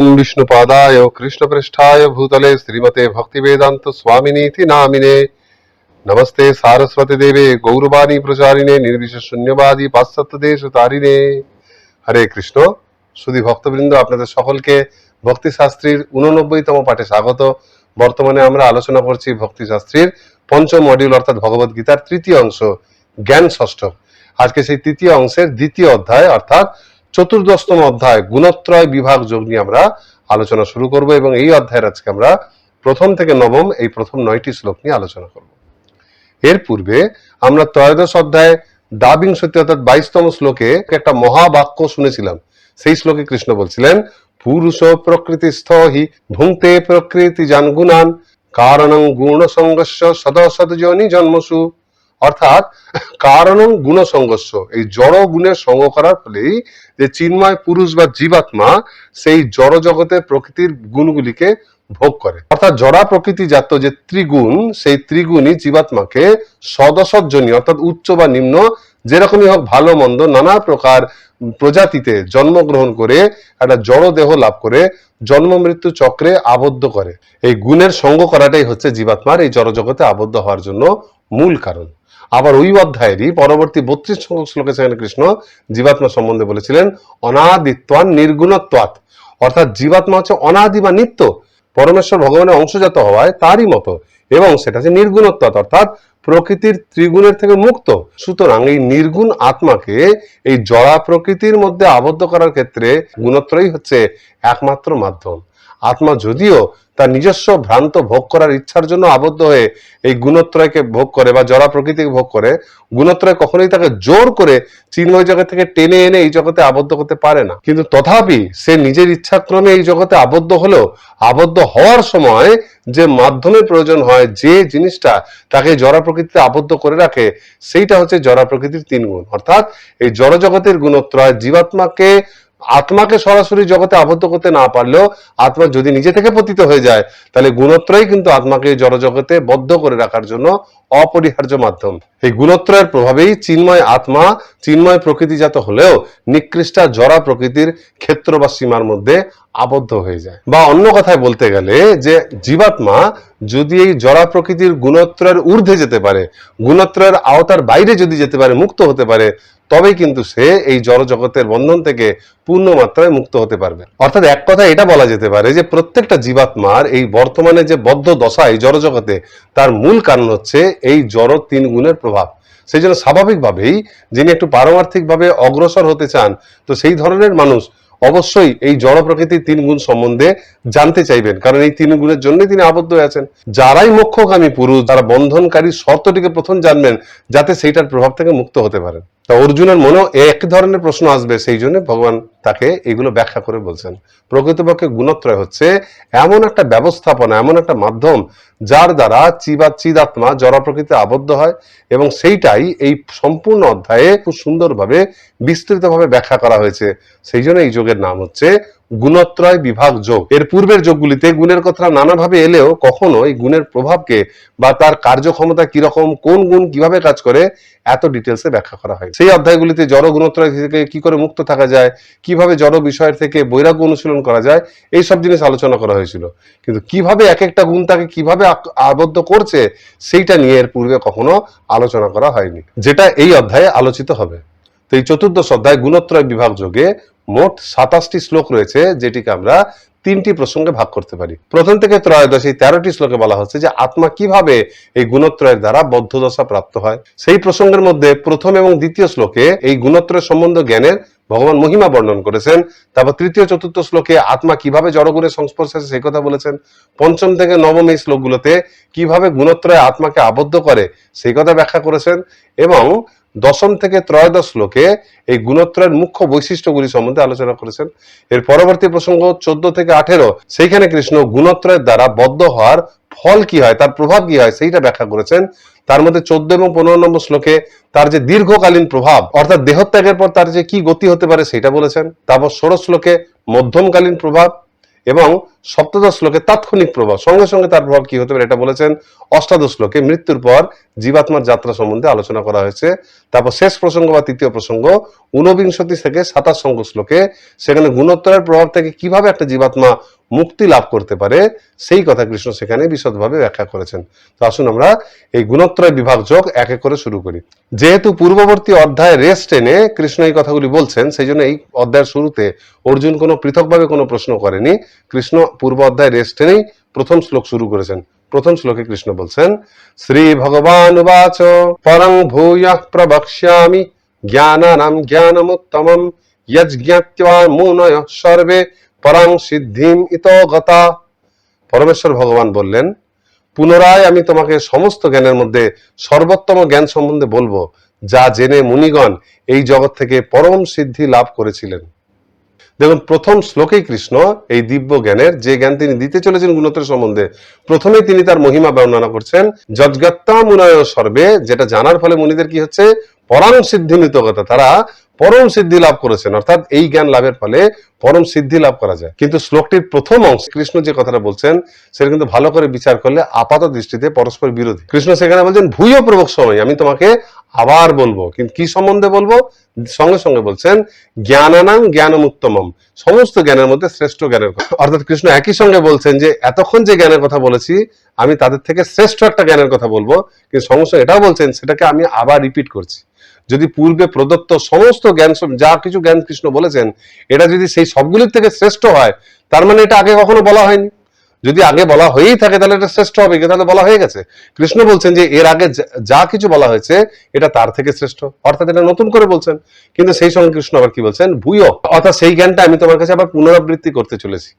ओम विष्णुपादाय कृष्णपृष्ठाय भूतले श्रीमते भक्तिवेदांत स्वामिनीति नामिने नमस्ते सारस्वती देवे गौरवाणी प्रचारिणे निर्विशेष शून्यवादी पाश्चात्य देश तारिणे। हरे कृष्ण। सुधी भक्तबृंद, আপনাদের সকলকে ভক্তি শাস্ত্রীর 89তম পাঠে স্বাগত। বর্তমানে আমরা আলোচনা করছি ভক্তি শাস্ত্রীর পঞ্চম মডিউল অর্থাৎ ভগবত গীতার তৃতীয় অংশ জ্ঞান ষষ্ঠ। আজকে সেই তৃতীয় অংশের দ্বিতীয় অধ্যায় অর্থাৎ চতুর্দশতম অধ্যায় গুণত্রয় বিভাগ যোগ নিয়ে আমরা আলোচনা শুরু করব এবং এই অধ্যায়ের আজকে আমরা প্রথম থেকে নবম এই প্রথম 9টি শ্লোক নিয়ে আলোচনা করব। এর পূর্বে আমরা ত্রয়োদশ অধ্যায়ে দ্বাবিংশতি অর্থাৎ 22তম শ্লোকে একটা মহাবাক্য শুনেছিলাম। সেই শ্লোকে কৃষ্ণ বলছিলেন পুরুষ প্রকৃতিস্থ হি ভুঙ্ক্তে প্রকৃতি জান গুণান কারণং গুণ সংঘর্ষ সদসদ যোনি জন্মসু। অর্থাৎ কারণং গুণ সংঘর্ষ, এই জড় গুণের সঙ্গ করার ফলেই যে চিন্ময় পুরুষ বা জীবাত্মা সেই জড় জগতের প্রকৃতির গুণগুলিকে ভোগ করে। অর্থাৎ জড়া প্রকৃতি জাত যে ত্রিগুণ, সেই ত্রিগুণই জীবাত্মাকে সদসজ্জনী অর্থাৎ উচ্চ বা নিম্ন যেরকমই হোক ভালো মন্দ নানা প্রকার প্রজাতিতে জন্মগ্রহণ করে একটা জড় দেহ লাভ করে জন্ম মৃত্যু চক্রে আবদ্ধ করে। এই গুণের সঙ্গ করাটাই হচ্ছে জীবাত্মার এই জড় জগতে আবদ্ধ হওয়ার জন্য মূল কারণ। আবার ওই অধ্যায়েরই পরবর্তী 32 সংখ্যক শ্লোকে সেখানে কৃষ্ণ জীবাত্মা সম্বন্ধে বলেছিলেন অনাদিত্বান নির্গুণত্বাৎ। অর্থাৎ জীবাত্মা হচ্ছে অনাদি বা নিত্য, পরমেশ্বর ভগবানের অংশজাত হওয়ায় তারই মতো, এবং সেটা হচ্ছে নির্গুণত্বাৎ অর্থাৎ প্রকৃতির ত্রিগুণের থেকে মুক্ত। সুতরাং এই নির্গুণ আত্মাকে এই জড়া প্রকৃতির মধ্যে আবদ্ধ করার ক্ষেত্রে গুণত্রয়ই হচ্ছে একমাত্র মাধ্যম। আত্মা যদিও তার নিজস্ব ভ্রান্ত ভোগ করার ইচ্ছার জন্য আবদ্ধ হয়ে এই গুণত্রয়কে ভোগ করে বা জড়া প্রকৃতিকে ভোগ করে, গুণত্রয় কখনোই তাকে জোর করে চিন্ময় জগৎ থেকে টেনে এনে এই জগতে আবদ্ধ করতে পারে না। কিন্তু তথাপি সে নিজের ইচ্ছাক্রমে এই জগতে আবদ্ধ হলেও আবদ্ধ হওয়ার সময় যে মাধ্যমের প্রয়োজন হয়, যে জিনিসটা তাকে জড়া প্রকৃতিতে আবদ্ধ করে রাখে, সেইটা হচ্ছে জড়া প্রকৃতির 3 গুণ। অর্থাৎ এই জড় জগতের গুণত্রয় আত্মাকে সরাসরি জগতে আবদ্ধ করতে না পারলেও আত্মা যদি নিজে থেকে পতিত হয়ে যায়, তাহলে গুণত্রয় কিন্তু আত্মাকে জড় জগতে বদ্ধ করে রাখার জন্য অপরিহার্য মাধ্যম। এই গুণত্রয়ের প্রভাবেই চিন্ময় আত্মা চিন্ময় প্রকৃতিজাত হলেও নিকৃষ্টা জড়া প্রকৃতির ক্ষেত্র বা সীমার মধ্যে আবদ্ধ হয়ে যায়। বা অন্য কথায় বলতে গেলে যে জীবাত্মা যদি এই জড়া প্রকৃতির গুণত্রয়ের ঊর্ধ্বে যেতে পারে, গুণত্রয়ের আওতার বাইরে যদি যেতে পারে, মুক্ত হতে পারে, তবেই কিন্তু সে এই জড় জগতের বন্ধন থেকে পূর্ণ মাত্রায় মুক্ত হতে পারবে। অর্থাৎ এক কথা এটা বলা যেতে পারে যে প্রত্যেকটা জীবাত্মার এই বর্তমানে যে বদ্ধ দশা এই জড় জগতে, তার মূল কারণ হচ্ছে এই জড় 3 গুণের প্রভাব। সেই জন্য স্বাভাবিকভাবেই যিনি একটু পারমার্থিক ভাবে অগ্রসর হতে চান, তো সেই ধরনের মানুষ অবশ্যই এই জড় প্রকৃতির 3 গুণ সম্বন্ধে জানতে চাইবেন, কারণ এই 3 গুণের জন্যই তিনি আবদ্ধ হয়ে আছেন। যারাই মোক্ষগামী পুরুষ, তারা বন্ধনকারী শর্তটিকে প্রথম জানবেন যাতে সেইটার প্রভাব থেকে মুক্ত হতে পারেন। তা অর্জুনের মনেও এক ধরনের প্রশ্ন আসবে, সেই জন্য ভগবান তাকে এগুলো ব্যাখ্যা করে বলছেন। প্রকৃতপক্ষে গুণত্রয় হচ্ছে এমন একটা ব্যবস্থাপনা, এমন একটা মাধ্যম যার দ্বারা চিদাত্মা জড় প্রকৃতিতে আবদ্ধ হয়, এবং সেইটাই এই সম্পূর্ণ অধ্যায়ে খুব সুন্দরভাবে বিস্তৃতভাবে ব্যাখ্যা করা হয়েছে। সেই জন্য এই যোগের নাম হচ্ছে গুণত্রয় বিভাগ যোগ। এর পূর্বের যোগগুলিতে গুণের কথা নানাভাবে এলেও কখনো এই গুণের প্রভাবকে বা তার কার্যক্ষমতা কিরকম, কোন গুণ কিভাবে কাজ করে, এত ডিটেলসে ব্যাখ্যা করা হয়। সেই অধ্যায়গুলিতে জড় গুণত্রয় থেকে কি করে মুক্ত থাকা যায়, কিভাবে জড় বিষয়ের থেকে বৈরাগ্য অনুশীলন করা যায়, এই সব জিনিস আলোচনা করা হয়েছিল। কিন্তু কিভাবে এক একটা গুণ তাকে কিভাবে আবদ্ধ করছে, সেইটা নিয়ে এর পূর্বে কখনো আলোচনা করা হয়নি, যেটা এই অধ্যায়ে আলোচিত হবে। তো এই চতুর্দশ অধ্যায় গুণত্রয় বিভাগ যোগে মোট 27টি শ্লোক রয়েছে, যেটিকে আমরা 3টি প্রসঙ্গে ভাগ করতে পারি। প্রথম থেকে ত্রয়োদশ এই 13টি শ্লোকে বলা হচ্ছে যে আত্মা কিভাবে এই গুণত্রয়ের দ্বারা বদ্ধদশা প্রাপ্ত হয়। সেই প্রসঙ্গের মধ্যে প্রথম এবং দ্বিতীয় শ্লোকে এই গুণত্রয় সম্বন্ধ জ্ঞানের ভগবান মহিমা বর্ণন করেছেন। তারপর তৃতীয় চতুর্থ শ্লোকে আত্মা কিভাবে জড়গুণের সংস্পর্শে আছে সেই কথা বলেছেন। পঞ্চম থেকে নবম এই শ্লোকগুলোতে কিভাবে গুণত্রয় আত্মাকে আবদ্ধ করে সেই কথা ব্যাখ্যা করেছেন, এবং দশম থেকে ত্রয়োদশ শ্লোকে এই গুণত্রয়ের মুখ্য বৈশিষ্ট্যগুলি সম্বন্ধে আলোচনা করেছেন। এর পরবর্তী প্রসঙ্গ 14 থেকে 18, সেইখানে কৃষ্ণ গুণত্রয়ের দ্বারা বদ্ধ হওয়ার ফল কি হয়, তার প্রভাব কি হয়, সেইটা ব্যাখ্যা করেছেন। তার মধ্যে 14 এবং 15 নম্বর শ্লোকে তার যে দীর্ঘকালীন প্রভাব অর্থাৎ দেহত্যাগের পর তার যে কি গতি হতে পারে সেটা বলেছেন। তারপর 16 শ্লোকে মধ্যমকালীন প্রভাব, এবং সপ্তদশ শ্লোকে তাৎক্ষণিক প্রভাব, সঙ্গে সঙ্গে তার প্রভাব কি হতে পারে এটা বলেছেন। অষ্টাদশ শ্লোকে মৃত্যুর পর জীবাত্মার যাত্রা সম্বন্ধে আলোচনা করা হয়েছে। তারপর শেষ প্রসঙ্গ বা তৃতীয় প্রসঙ্গ 29 থেকে 27 সংখ্যক শ্লোকে সেখানে গুণোত্তরের প্রভাব থেকে কিভাবে একটা জীবাত্মা মুক্তি লাভ করতে পারে সেই কথা কৃষ্ণ সেখানে বিশদভাবে ব্যাখ্যা করেছেন। তো আসুন আমরা এই গুণোত্তরের বিভাগ যোগ এক এক করে শুরু করি। যেহেতু পূর্ববর্তী অধ্যায়ে রেস্ট টেনে কৃষ্ণ এই কথাগুলি বলছেন, সেই জন্য এই অধ্যায়ের শুরুতে অর্জুন কোনো পৃথকভাবে কোনো প্রশ্ন করেনি। কৃষ্ণ পূর্ব অধ্যায় রেস্ট টেনেই প্রথম শ্লোক শুরু করেছেন। প্রথম শ্লোকে কৃষ্ণ বলছেন, শ্রী ভগবান উবাচ পরং ভূয়ঃ প্রবক্ষ্যামি জ্ঞানানাম জ্ঞানমুত্তমম যজ্ঞাত্বা মুনয়ঃ সর্বে পরং সিদ্ধিম ইতো গতা। পরমেশ্বর ভগবান বললেন, পুনরায় আমি তোমাকে সমস্ত জ্ঞানের মধ্যে সর্বোত্তম জ্ঞান সম্বন্ধে বলবো, যা জেনে মুনিগণ এই জগৎ থেকে পরম সিদ্ধি লাভ করেছিলেন। দেখুন, প্রথম শ্লোকেই কৃষ্ণ এই দিব্য জ্ঞানের যে জ্ঞান তিনি দিতে চলেছেন গুণোত্তর সম্বন্ধে, প্রথমেই তিনি তার মহিমা বর্ণনা করছেন। যজ্ঞাত্মা মুনয় সর্বে, যেটা জানার ফলে মুনিদের কি হচ্ছে, পরম সিদ্ধিমিত কথা, তারা পরম সিদ্ধি লাভ করেছেন। অর্থাৎ এই জ্ঞান লাভের ফলে পরম সিদ্ধি লাভ করা যায়। কিন্তু শ্লোকটির প্রথম অংশ কৃষ্ণ যে কথাটা বলছেন সেটা কিন্তু ভালো করে বিচার করলে আপাত দৃষ্টিতে পরস্পর বিরোধী। কৃষ্ণ সেখানে বলছেন ভূয় প্রবক সময়, আমি তোমাকে আবার বলবো, কিন্তু কি সম্বন্ধে বলবো, সঙ্গে সঙ্গে বলছেন জ্ঞানানাং জ্ঞানমুত্তমম, সমস্ত জ্ঞানের মধ্যে শ্রেষ্ঠ জ্ঞানের কথা। অর্থাৎ কৃষ্ণ একই সঙ্গে বলছেন যে এতক্ষণ যে জ্ঞানের কথা বলেছি আমি তাদের থেকে শ্রেষ্ঠ একটা জ্ঞানের কথা বলবো, কিন্তু সঙ্গে সঙ্গে এটাও বলছেন সেটাকে আমি আবার রিপিট করছি। যদি পূর্বে প্রদত্ত সমস্ত জ্ঞান, যা কিছু জ্ঞান কৃষ্ণ বলেছেন, এটা যদি সেই সবগুলির থেকে শ্রেষ্ঠ হয়, তার মানে এটা আগে কখনো বলা হয়নি। যদি আগে বলা হয়েই থাকে তাহলে এটা শ্রেষ্ঠ হবে, তাহলে বলা হয়ে গেছে। কৃষ্ণ বলছেন যে এর আগে যা কিছু বলা হয়েছে এটা তার থেকে শ্রেষ্ঠ, অর্থাৎ এটা নতুন করে বলছেন। কিন্তু সেই সঙ্গে কৃষ্ণ আবার কি বলছেন, ভূয়, অর্থাৎ সেই জ্ঞানটা আমি তোমার কাছে আবার পুনরাবৃত্তি করতে চলেছি।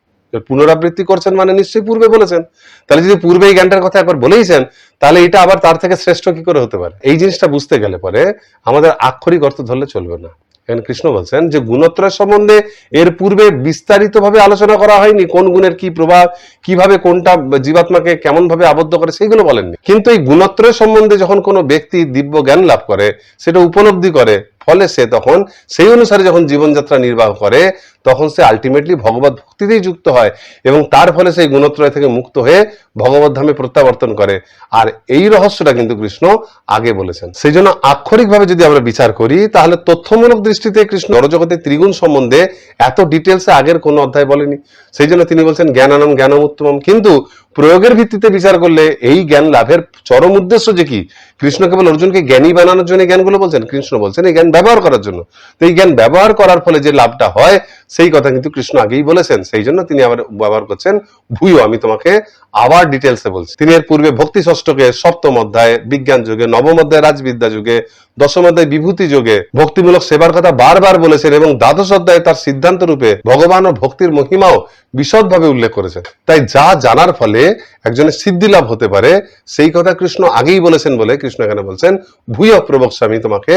পুনরাবৃত্তি করছেন মানে নিশ্চয়ই পূর্বে বলেছেন। তাহলে যদি পূর্বে এই জ্ঞানটার কথা একবার বলেইছেন, তাহলে এটা আবার তার থেকে শ্রেষ্ঠ কি করে হতে পারে? এই জিনিসটা বুঝতে গেলে পরে আমাদের আক্ষরিক অর্থ ধরলে চলবে না। এখানে কৃষ্ণ বলছেন যে গুণত্রয়ের সম্বন্ধে এর পূর্বে বিস্তারিত ভাবে আলোচনা করা হয়নি, কোন গুণের কি প্রভাব, কিভাবে কোনটা জীবাত্মাকে কেমন ভাবে আবদ্ধ করে সেইগুলো বলেননি। কিন্তু এই গুণত্রয়ের সম্বন্ধে যখন কোনো ব্যক্তি দিব্য জ্ঞান লাভ করে, সেটা উপলব্ধি করে, ফলে সে তখন সেই অনুসারে যখন জীবনযাত্রা নির্বাহ করে, তখন সে আলটিমেটলি ভগবত ভক্তিতেই যুক্ত হয় এবং তার ফলে সেই গুণত্রয় থেকে মুক্ত হয়ে ভগবত ধামে প্রত্যাবর্তন করে। আর এই রহস্যটা কিন্তু কৃষ্ণ আগে বলেছেন। সেই জন্য আক্ষরিকভাবে যদি আমরা বিচার করি, তাহলে তথ্যমূলক দৃষ্টিতে কৃষ্ণ জড়জগতের ত্রিগুণ সম্বন্ধে এত ডিটেলসে আগের কোন অধ্যায় বলেনি। সেই জন্য তিনি বলছেন জ্ঞানানাম জ্ঞানমুত্তমম। কিন্তু প্রয়োগের ভিত্তিতে বিচার করলে এই জ্ঞান লাভের চরম উদ্দেশ্য যে কি, কৃষ্ণ কেবল অর্জুনকে জ্ঞানী বানানোর জন্য জ্ঞানগুলো বলছেন, কৃষ্ণ বলছেন এই জ্ঞান ব্যবহার করার জন্য। তো এই জ্ঞান ব্যবহার করার ফলে যে লাভটা হয় সেই কথা কিন্তু কৃষ্ণ আগেই বলেছেন। সেই জন্য তিনি আবার ব্যবহার করছেন ভূয়, আমি তোমাকে আবার ডিটেলসে বলছি। তিনি এর পূর্বে ভক্তি ষষ্ঠকে সপ্তম অধ্যায় বিজ্ঞান যুগে, নবম অধ্যায় রাজবিদ্যা যুগে, দশম অধ্যায় বিভূতি যোগে ভক্তিমূলক সেবার কথা বারবার বলেছেন এবং দ্বাদশ অধ্যায়ে তার সিদ্ধান্ত রূপে ভগবান ও ভক্তির মহিমাও বিশদভাবে উল্লেখ করেছেন। তাই যা জানার ফলে একজনের সিদ্ধি লাভ হতে পারে সেই কথা কৃষ্ণ আগেই বলেছেন বলে কৃষ্ণ এখানে বলছেন ভূয় প্রবক্ষ্যামি, আমি তোমাকে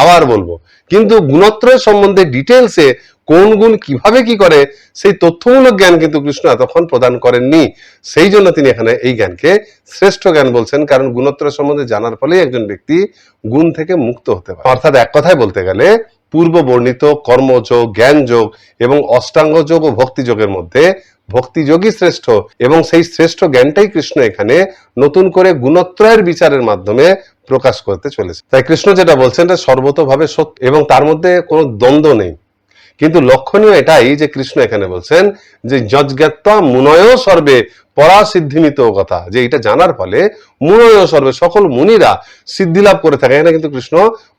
আবার বলবো। কিন্তু গুণত্রয় সম্বন্ধে ডিটেলসে কোন গুণ কিভাবে কি করে সেই তথ্যমূলক জ্ঞান কিন্তু কৃষ্ণ এতক্ষণ প্রদান করেননি। সেই জন্য তিনি এখানে এই জ্ঞানকে শ্রেষ্ঠ জ্ঞান বলছেন, কারণ গুণত্রয় সম্বন্ধে জানার ফলেই একজন ব্যক্তি গুণ থেকে মুক্ত হতে পারে। অর্থাৎ এক কথায় বলতে গেলে পূর্ব বর্ণিত কর্মযোগ, জ্ঞান যোগ এবং অষ্টাঙ্গ যোগ ও ভক্তি যোগের মধ্যে ভক্তি যোগই শ্রেষ্ঠ এবং সেই শ্রেষ্ঠ জ্ঞানটাই কৃষ্ণ এখানে নতুন করে গুণত্রয়ের বিচারের মাধ্যমে প্রকাশ করতে চলেছে। তাই কৃষ্ণ যেটা বলছেন এটা সর্বতভাবে সত্য এবং তার মধ্যে কোনো দ্বন্দ্ব নেই। কিন্তু লক্ষণীয় এটাই যে কৃষ্ণ এখানে বলছেন যে যজ্ঞাত্মা মুনয় সর্বে পরাসিদ্ধিমিত কথা, যে এটা জানার ফলে মুনয় সর্বে সকল মুনিরা সিদ্ধি লাভ করে থাকে। এখানে কিন্তু কৃষ্ণ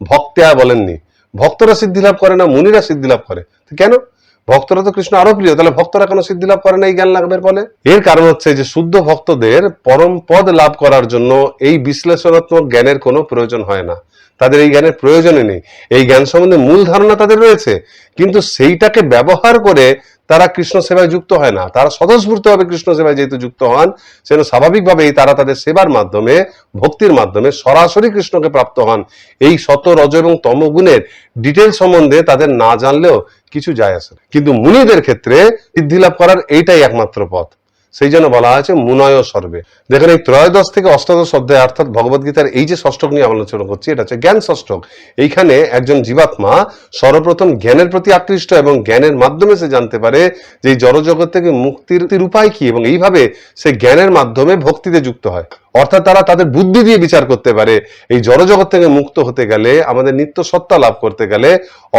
ভক্তিয়া বলেননি, ভক্তরা সিদ্ধি লাভ করে না, মুনিরা সিদ্ধি লাভ করে। কেন? ভক্তরা তো কৃষ্ণ আরো প্রিয়, তাহলে ভক্তরা কেন সিদ্ধি লাভ করে না এই জ্ঞান লাভের ফলে? এর কারণ হচ্ছে যে শুদ্ধ ভক্তদের পরম পদ লাভ করার জন্য এই বিশ্লেষণাত্মক জ্ঞানের কোনো প্রয়োজন হয় না, তাদের এই জ্ঞানের প্রয়োজনই নেই। এই জ্ঞান সম্বন্ধে মূল ধারণা তাদের রয়েছে, কিন্তু সেইটাকে ব্যবহার করে তারা কৃষ্ণ সেবায় যুক্ত হয় না। তারা স্বতঃস্ফূর্তভাবে কৃষ্ণ সেবায় যেহেতু যুক্ত হন, সেজন্য স্বাভাবিকভাবেই তারা তাদের সেবার মাধ্যমে, ভক্তির মাধ্যমে সরাসরি কৃষ্ণকে প্রাপ্ত হন। এই সত, রজ এবং তম গুণের ডিটেল সম্বন্ধে তাদের না জানলেও কিছু যায় আসে না। কিন্তু মুনিদের ক্ষেত্রে সিদ্ধি লাভ করার এইটাই একমাত্র পথ। সেই জন্য বলা হয়েছে মুনয় সর্বে। দেখেন এই ত্রয়োদশ থেকে অষ্টাদশ অধ্যায় অর্থাৎ ভগবদ গীতার এই যে ষষ্ঠক নিয়ে আলোচনা করছি, এটা হচ্ছে জ্ঞান ষষ্ঠক। এইখানে একজন জীবাত্মা সর্বপ্রথম জ্ঞানের প্রতি আকৃষ্ট এবং জ্ঞানের মাধ্যমে সে জানতে পারে যে এই জড়জগৎ থেকে মুক্তির উপায় কি, এবং এইভাবে সে জ্ঞানের মাধ্যমে ভক্তিতে যুক্ত হয়। অর্থাৎ তারা তাদের বুদ্ধি দিয়ে বিচার করতে পারে এই জড়জগৎ থেকে মুক্ত হতে গেলে, আমাদের নিত্য সত্তা লাভ করতে গেলে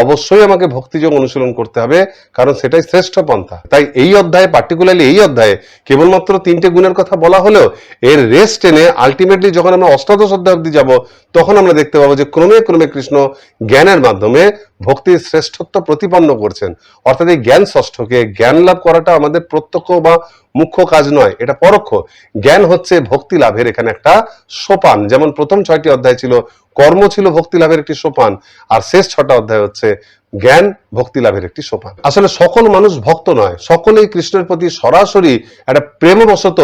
অবশ্যই আমাকে ভক্তিযোগ অনুশীলন করতে হবে, কারণ সেটাই শ্রেষ্ঠ পন্থা। তাই এই অধ্যায়ে, পার্টিকুলারলি এই অধ্যায়ে কেবলমাত্র 3টে গুণের কথা বলা হলেও এর রেস টেনে আলটিমেটলি যখন আমরা অষ্টাদশ অধ্যায় অব্দি যাব, তখন আমরা দেখতে পাবো যে ক্রমে ক্রমে কৃষ্ণ জ্ঞানের মাধ্যমে ভক্তির শ্রেষ্ঠত্ব প্রতিপন্ন করছেন। অর্থাৎ এই জ্ঞান ষষ্ঠকে, জ্ঞান লাভ করাটা আমাদের প্রত্যক্ষ বা মুখ্য কাজ নয়, এটা পরোক্ষ। জ্ঞান হচ্ছে ভক্তি লাভের এখানে একটা সোপান। যেমন প্রথম 6টি অধ্যায় ছিল কর্ম, ছিল ভক্তি লাভের একটি সোপান, আর শেষ 6টা অধ্যায় হচ্ছে জ্ঞান ভক্তি লাভের একটি সোপান। আসলে সকল মানুষ ভক্ত নয়, সকলেই কৃষ্ণের প্রতি সরাসরি একটা প্রেমবশত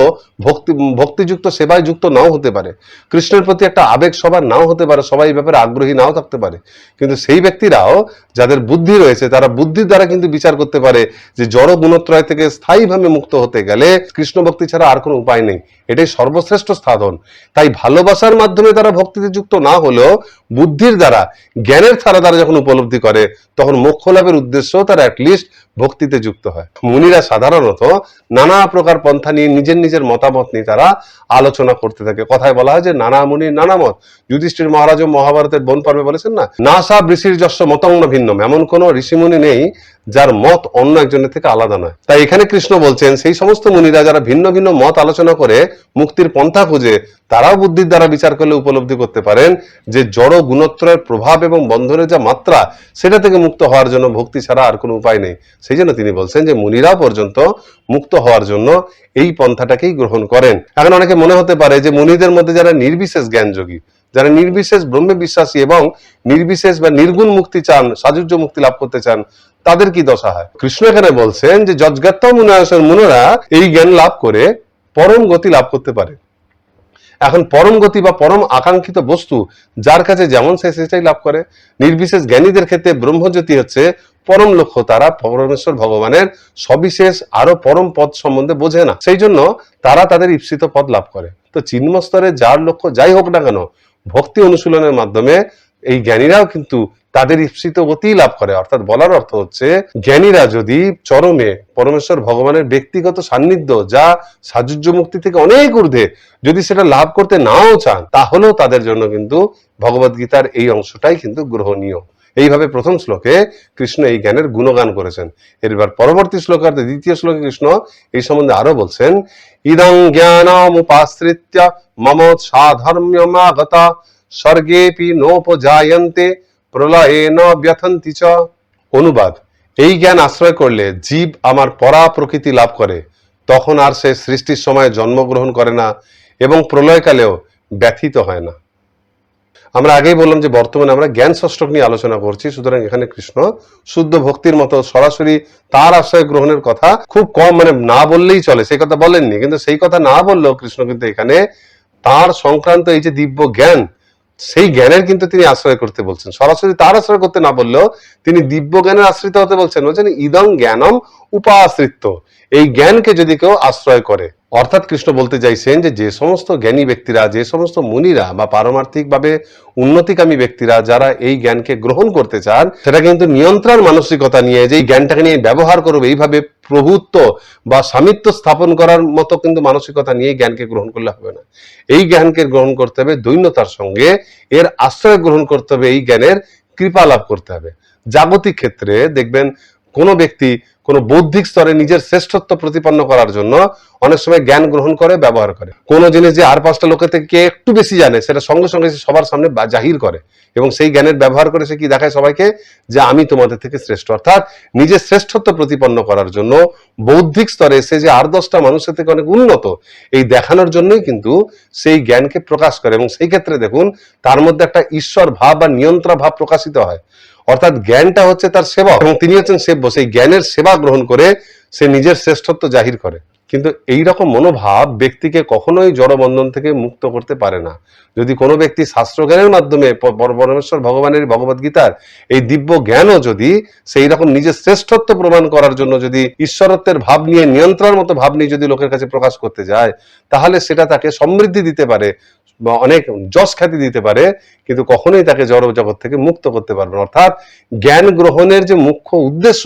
ভক্তিযুক্ত সেবায় যুক্ত নাও হতে পারে, কৃষ্ণের প্রতি একটা আবেগ সবার নাও হতে পারে, সবাই এই ব্যাপারে আগ্রহী নাও থাকতে পারে। কিন্তু সেই ব্যক্তিরাও যাদের বুদ্ধি রয়েছে, তারা বুদ্ধির দ্বারা কিন্তু বিচার করতে পারে যে জড় গুণত্রয় থেকে স্থায়ীভাবে মুক্ত হতে গেলে কৃষ্ণ ভক্তি ছাড়া আর কোনো উপায় নেই, এটাই সর্বশ্রেষ্ঠ সাধন। তাই ভালোবাসার মাধ্যমে তারা ভক্তিতে যুক্ত না হলেও বুদ্ধির দ্বারা, জ্ঞানের ধারা দ্বারা যখন উপলব্ধি করে, তখন মোক্ষ লাভের উদ্দেশ্য তারা অ্যাটলিস্ট ভক্তিতে যুক্ত হয়। মুনিরা সাধারণত নানা প্রকার পন্থা নিয়ে নিজের নিজের মতামত নিয়ে তারা আলোচনা করতে থাকে। কথায় বলা হয় যে নানা মুনির নানা মত। যুধিষ্ঠির মহারাজ মহাভারতের বন পর্বে বলেছেন না সা ঋষির যশ মতঙ্গ ভিন্নম, এমন কোন ঋষিমুনি নেই যার মত অন্য একজনের থেকে আলাদা নয়। তাই এখানে কৃষ্ণ বলছেন সেই সমস্ত মুনিরা যারা ভিন্ন ভিন্ন মত আলোচনা করে মুক্তির পন্থা খুঁজে, তারাও বুদ্ধির দ্বারা বিচার করলে উপলব্ধি করতে পারেন যে জড় গুণত্রয়ের প্রভাব এবং বন্ধনের যা মাত্রা, সেটা থেকে মুক্ত হওয়ার জন্য ভক্তি ছাড়া আর কোনো উপায় নেই। সেই জন্য তিনি বলছেন যে মুনিরাও পর্যন্ত মুক্ত হওয়ার জন্য এই পন্থাটাকেই গ্রহণ করেন। এখন অনেকে মনে হতে পারে যে মুনিদের মধ্যে যারা নির্বিশেষ জ্ঞানযোগী, যারা নির্বিশেষ ব্রহ্মে বিশ্বাসী এবং নির্বিশেষ বা নির্গুণ মুক্তি চান, সাযুজ্য মুক্তি লাভ করতে চান, তাদের কি দশা হয়? কৃষ্ণ এখানে বলছেন যে যজ্ঞাত্ম মুনায়সের মুনরা এই জ্ঞান লাভ করে পরম গতি লাভ করতে পারে। এখন পরম গতি বা পরম আকাঙ্ক্ষিত বস্তু যার কাছে যেমন সে সেটাই লাভ করে। নির্বিশেষ জ্ঞানীদের ক্ষেত্রে ব্রহ্মজ্যোতি হচ্ছে পরম লক্ষ্য। তারা পরমেশ্বর ভগবানের সবিশেষ আরো পরম পদ সম্বন্ধে বোঝে না, সেই জন্য তারা তাদের ঈপ্সিত পদ লাভ করে। তো চিন্মস্তরে যার লক্ষ্য যাই হোক না কেন, ভক্তি অনুশীলনের মাধ্যমে এই জ্ঞানীরাও কিন্তু তাদের ঈপ্সিত গতি লাভ করে। অর্থাৎ বলার অর্থ হচ্ছে, জ্ঞানীরা যদি চরমে পরমেশ্বর ভগবানের ব্যক্তিগত সান্নিধ্য, যা সাযুজ্য মুক্তি থেকে অনেক ঊর্ধ্বে, যদি সেটা লাভ করতে নাও চান, তাহলেও তাদের জন্য কিন্তু ভগবদ গীতার এই অংশটাই কিন্তু গ্রহণীয়। এইভাবে প্রথম শ্লোকে কৃষ্ণ এই জ্ঞানের গুণগান করেছেন। এবার পরবর্তী শ্লোকার্ধে, দ্বিতীয় শ্লোকে কৃষ্ণ এই সম্বন্ধে আরো বলছেন, ইদং জ্ঞানমুপাশ্রিত্য মম সাধর্ম্যমাগতা স্বর্গেপি নোপজায়ন্তে প্রলয়েন ব্যথন্তি চ। অনুবাদ: এই জ্ঞান আশ্রয় করলে জীব আমার পরা প্রকৃতি লাভ করে, তখন আর সে সৃষ্টির সময় জন্মগ্রহণ করে না এবং প্রলয়কালেও ব্যথিত হয় না। আমরা আগেই বললাম যে বর্তমানে আমরা জ্ঞান ষষ্ঠক নিয়ে আলোচনা করছি, সুতরাং এখানে কৃষ্ণ শুদ্ধ ভক্তির মতো সরাসরি তার আশ্রয় গ্রহণের কথা খুব কম, মানে না বললেই চলে, সেই কথা বলেননি। কিন্তু সেই কথা না বললেও কৃষ্ণ কিন্তু এখানে তার সংক্রান্ত এই যে দিব্য জ্ঞান, সেই জ্ঞানের কিন্তু তিনি আশ্রয় করতে বলছেন। সরাসরি তার আশ্রয় করতে না বললেও তিনি দিব্য জ্ঞানের আশ্রিত হতে বলছেন। বলছেন ইদং জ্ঞানম উপাশ্রিত, এই জ্ঞানকে যদি কেউ আশ্রয় করে। অর্থাৎ কৃষ্ণ বলতে চাইছেন যে যে সমস্ত জ্ঞানী ব্যক্তিরা, যে সমস্ত মুনিরা বা পারমার্থিক ভাবে উন্নতিকামী ব্যক্তিরা যারা এই জ্ঞানকে গ্রহণ করতে চান, সেটা কিন্তু নিয়ন্ত্রণ মানসিকতা নিয়ে, যে জ্ঞানটাকে নিয়ে ব্যবহার করবে, এইভাবে প্রভুত্ব বা স্বামিত্ব স্থাপন করার মতো কিন্তু মানসিকতা নিয়ে জ্ঞানকে গ্রহণ করলে হবে না। এই জ্ঞানকে গ্রহণ করতে হবে দৈন্যতার সঙ্গে, এর আশ্রয় গ্রহণ করতে হবে, এই জ্ঞানের কৃপা লাভ করতে হবে। জাগতিক ক্ষেত্রে দেখবেন কোনো ব্যক্তি কোনো বৌদ্ধিক স্তরে নিজের শ্রেষ্ঠত্ব প্রতিপন্ন করার জন্য অনেক সময় জ্ঞান গ্রহণ করে, ব্যবহার করে। কোনো জিনিস যে আর 5টা লোকের থেকে একটু বেশি জানে, সেটা সঙ্গে সঙ্গে সবার সামনে জাহির করে এবং সেই জ্ঞানের ব্যবহার করে সে কি দেখায় সবাইকে, যে আমি তোমাদের থেকে শ্রেষ্ঠ। অর্থাৎ নিজের শ্রেষ্ঠত্ব প্রতিপন্ন করার জন্য বৌদ্ধিক স্তরে সে যে আর 10টা মানুষের থেকে অনেক উন্নত, এই দেখানোর জন্যই কিন্তু সেই জ্ঞানকে প্রকাশ করে। এবং সেই ক্ষেত্রে দেখুন তার মধ্যে একটা ঈশ্বর ভাব বা নিয়ন্ত্রণ ভাব প্রকাশিত হয়। অর্থাৎ জ্ঞানটা হচ্ছে তার সেবা এবং তিনি হচ্ছেন সেব্য। সেই জ্ঞানের সেবা গ্রহণ করে সে নিজের শ্রেষ্ঠত্ব জাহির করে। কিন্তু এই রকম মনোভাব ব্যক্তিকে কখনোই জড়বন্ধন থেকে মুক্ত করতে পারে না। যদি কোনো ব্যক্তি শাস্ত্রজ্ঞানের মাধ্যমে পরমেশ্বর ভগবানের ভগবদ গীতার এই দিব্য জ্ঞানও যদি সেই রকম নিজের শ্রেষ্ঠত্ব প্রমাণ করার জন্য যদি ঈশ্বরত্বের ভাব নিয়ে, নিয়ন্ত্রণের মতো ভাব নিয়ে যদি লোকের কাছে প্রকাশ করতে যায়, তাহলে সেটা তাকে সমৃদ্ধি দিতে পারে বা অনেক যশ খ্যাতি দিতে পারে, কিন্তু কখনোই তাকে জড় জগৎ থেকে মুক্ত করতে পারবে না। অর্থাৎ জ্ঞান গ্রহণের যে মুখ্য উদ্দেশ্য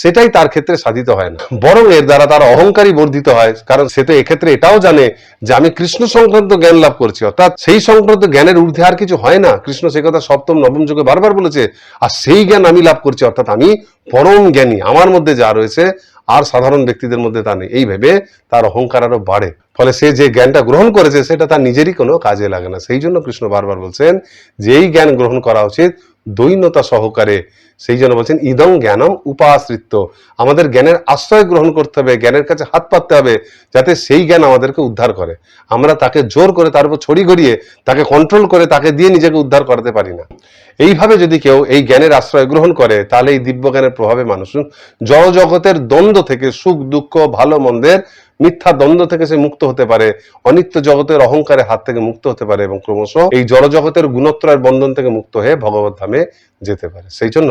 সেটাই তার ক্ষেত্রে সাধিত হয় না, বরং এর দ্বারা তার অহংকারই বর্ধিত হয়। কারণ সে তো এক্ষেত্রে এটাও জানে যে আমি কৃষ্ণ সংক্রান্ত জ্ঞান লাভ করছি, অর্থাৎ সেই সংক্রান্ত জ্ঞানের ঊর্ধ্বে আর কিছু হয় না। কৃষ্ণ সে কথা সপ্তম নবম যুগে বারবার বলেছে। আর সেই জ্ঞান আমি লাভ করছি, অর্থাৎ আমি পরম জ্ঞানী, আমার মধ্যে যা রয়েছে আর সাধারণ ব্যক্তিদের মধ্যে তা নেই। এই ভেবে তার অহংকার আরো বাড়ে। ফলে সে যে জ্ঞানটা গ্রহণ করেছে সেটা তার নিজেরই কোনো কাজে লাগে না। সেই জন্য কৃষ্ণ বারবার বলছেন যে এই জ্ঞান গ্রহণ করা উচিত দৈন্যতা সহকারে। সেই জন্য বলছেন ইদং জ্ঞানম উপাশ্রিত, আমাদের জ্ঞানের আশ্রয় গ্রহণ করতে হবে, জ্ঞানের কাছে হাত পাততে হবে, যাতে সেই জ্ঞান আমাদেরকে উদ্ধার করে। আমরা তাকে জোর করে, তার উপর ছড়ি ঘড়িয়ে, তাকে কন্ট্রোল করে, তাকে দিয়ে নিজেকে উদ্ধার করাতে পারি না। এইভাবে যদি কেউ এই জ্ঞানের আশ্রয় গ্রহণ করে, তাহলে এই দিব্য জ্ঞানের প্রভাবে মানুষ জড় জগতের দ্বন্দ্ব থেকে, সুখ দুঃখ ভালো মন্দের মিথ্যা দ্বন্দ্ব থেকে সে মুক্ত হতে পারে, অনিত্য জগতের অহংকারের হাত থেকে মুক্ত হতে পারে, এবং ক্রমশ এই জড় জগতের গুণত্রয়ের বন্ধন থেকে মুক্ত হয়ে ভগবত ধামে যেতে পারে। সেই জন্য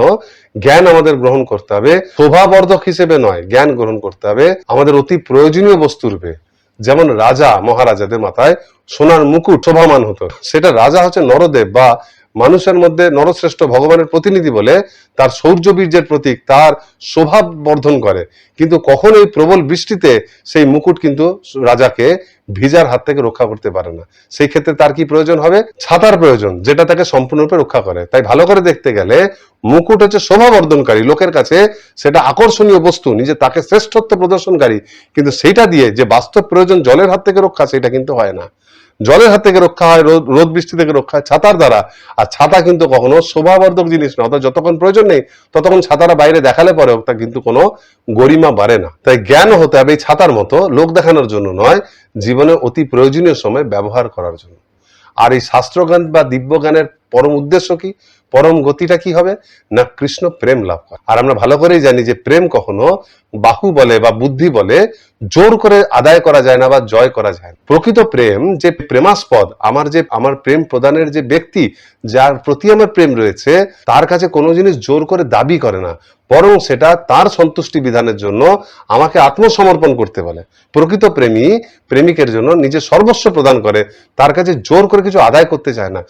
জ্ঞান আমাদের গ্রহণ করতে হবে, শোভাবর্ধক হিসেবে নয়, জ্ঞান গ্রহণ করতে হবে আমাদের অতি প্রয়োজনীয় বস্তু রূপে। যেমন রাজা মহারাজাদের মাথায় সোনার মুকুট শোভামান হতো, সেটা রাজা হচ্ছে নরদেব বা মানুষের মধ্যে নরশ্রেষ্ঠ ভগবানের প্রতিনিধি বলে তার শৌর্য বীর্যের প্রতীক, তার শোভা বর্ধন করে। কিন্তু কখন এই প্রবল বৃষ্টিতে সেই মুকুট কিন্তু রাজাকে ভিজার হাত থেকে রক্ষা করতে পারে না। সেই ক্ষেত্রে তার কি প্রয়োজন হবে? ছাতার প্রয়োজন, যেটা তাকে সম্পূর্ণরূপে রক্ষা করে। তাই ভালো করে দেখতে গেলে মুকুট হচ্ছে শোভা বর্ধনকারী, লোকের কাছে সেটা আকর্ষণীয় বস্তু, নিজে তাকে শ্রেষ্ঠত্ব প্রদর্শনকারী, কিন্তু সেইটা দিয়ে যে বাস্তব প্রয়োজন জলের হাত থেকে রক্ষা, সেটা কিন্তু হয় না। জলের হাত থেকে রক্ষা হয়, রোদ বৃষ্টি থেকে রক্ষা হয় ছাতার দ্বারা। আর ছাতা কিন্তু কখনো শোভাবর্ধক জিনিস না, অর্থাৎ যতক্ষণ প্রয়োজন নেই ততক্ষণ ছাতাটা বাইরে দেখালে পরেও তা কিন্তু কোনো গরিমা বাড়ে না। তাই জ্ঞান হতে হবে এই ছাতার মতো, লোক দেখানোর জন্য নয়, জীবনে অতি প্রয়োজনীয় সময় ব্যবহার করার জন্য। আর এই শাস্ত্রজ্ঞান বা দিব্য জ্ঞানের পরম উদ্দেশ্য কি, পরম গতিটা কি হবে না? কৃষ্ণ প্রেম লাভ করা। আর আমরা ভালো করেই জানি যে প্রেম কখনো বাহু বলে বা বুদ্ধি বলে জোর করে আদায় করা যায় না বা জয় করা যায় না। প্রকৃত প্রেম যে প্রেমাস্পদ, আমার প্রেম প্রদানের যে ব্যক্তি, যার প্রতি আমার প্রেম রয়েছে, তার কাছে কোনো জিনিস জোর করে দাবি করে না, বরং সেটা তার সন্তুষ্টি বিধানের জন্য আমাকে আত্মসমর্পণ করতে বলে। প্রকৃত প্রেমী প্রেমিকের জন্য নিজের সর্বস্ব প্রদান করে, তার কাছে জোর করে কিছু আদায় করতে চায় না।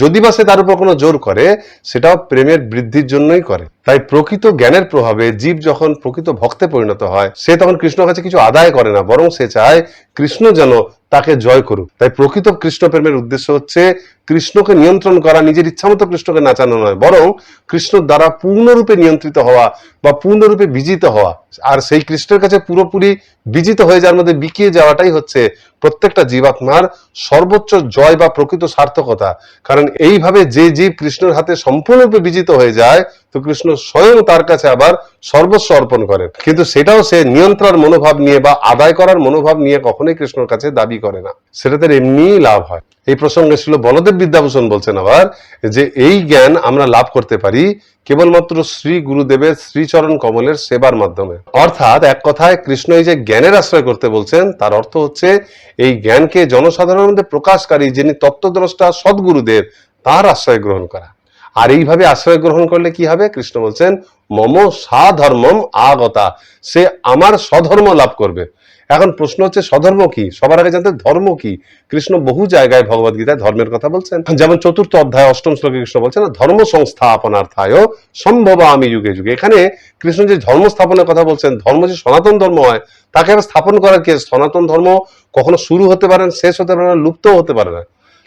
যদি বা সে তার উপর কোনো জোর করে, সেটাও প্রেমের বৃদ্ধির জন্যই করে। তাই প্রকৃত জ্ঞানের প্রভাবে জীব যখন প্রকৃত ভক্তে পরিণত হয়, সে তখন কৃষ্ণের কাছে কিছু আদায় করে না, বরং সে চায় কৃষ্ণ যেন তাকে জয় করুক। তাই প্রকৃত কৃষ্ণ প্রেমের উদ্দেশ্য হচ্ছে কৃষ্ণকে নিয়ন্ত্রণ করা, নিজের ইচ্ছা মতো কৃষ্ণকে নাচানো নয়, বরং কৃষ্ণর দ্বারা পূর্ণরূপে নিয়ন্ত্রিত হওয়া বা পূর্ণরূপে বিজিত হওয়া। আর সেই কৃষ্ণের কাছে পুরোপুরি বিজিত হয়ে যাওয়ার মধ্যে বিকিয়ে যাওয়াটাই হচ্ছে প্রত্যেকটা জীবাত্মার সর্বোচ্চ জয় বা প্রকৃত সার্থকতা। কারণ এইভাবে যে জীব কৃষ্ণের হাতে সম্পূর্ণরূপে বিজিত হয়ে যায়, তো কৃষ্ণ স্বয়ং তার কাছে আবার সর্বস্ব অর্পণ করেন। কিন্তু সেটাও সে নিয়ন্ত্রণ মনোভাব নিয়ে বা আদায় করার মনোভাব নিয়ে কখনোই কৃষ্ণের কাছে দাবি করে না, সেটা তার এমনিই লাভ হয়। এই প্রসঙ্গে ছিল বলদেব বিদ্যাভূষণ বলছেন আবার যে এই জ্ঞান আমরা লাভ করতে পারি কেবলমাত্র শ্রী গুরুদেবের শ্রীচরণ কমলের সেবার মাধ্যমে। অর্থাৎ এক কথায় কৃষ্ণ এই যে জ্ঞানের আশ্রয় করতে বলছেন, তার অর্থ হচ্ছে এই জ্ঞানকে জনসাধারণের মধ্যে প্রকাশকারী যিনি তত্ত্বদ্রষ্টা সদ্গুরুদেব, তার আশ্রয় গ্রহণ করা। আর এইভাবে আশ্রয় গ্রহণ করলে কি হবে? কৃষ্ণ বলছেন মম সাধর্মম আগতা, সে আমার স্বধর্ম লাভ করবে। এখন প্রশ্ন হচ্ছে স্বধর্ম কি? সবার আগে জানতে ধর্ম কি। কৃষ্ণ বহু জায়গায় ভগবদ গীতায় ধর্মের কথা বলছেন। যেমন 4th অধ্যায় 8ম শ্লোকে কৃষ্ণ বলছেন ধর্ম সংস্থাপনার্থায় সম্ভবামি যুগে যুগে। এখানে কৃষ্ণ যে ধর্ম স্থাপনের কথা বলছেন, ধর্ম যে সনাতন ধর্ম হয়, তাকে আবার স্থাপন করার কি? সনাতন ধর্ম কখনো শুরু হতে পারে না, শেষ হতে পারে না, লুপ্তও হতে পারে না।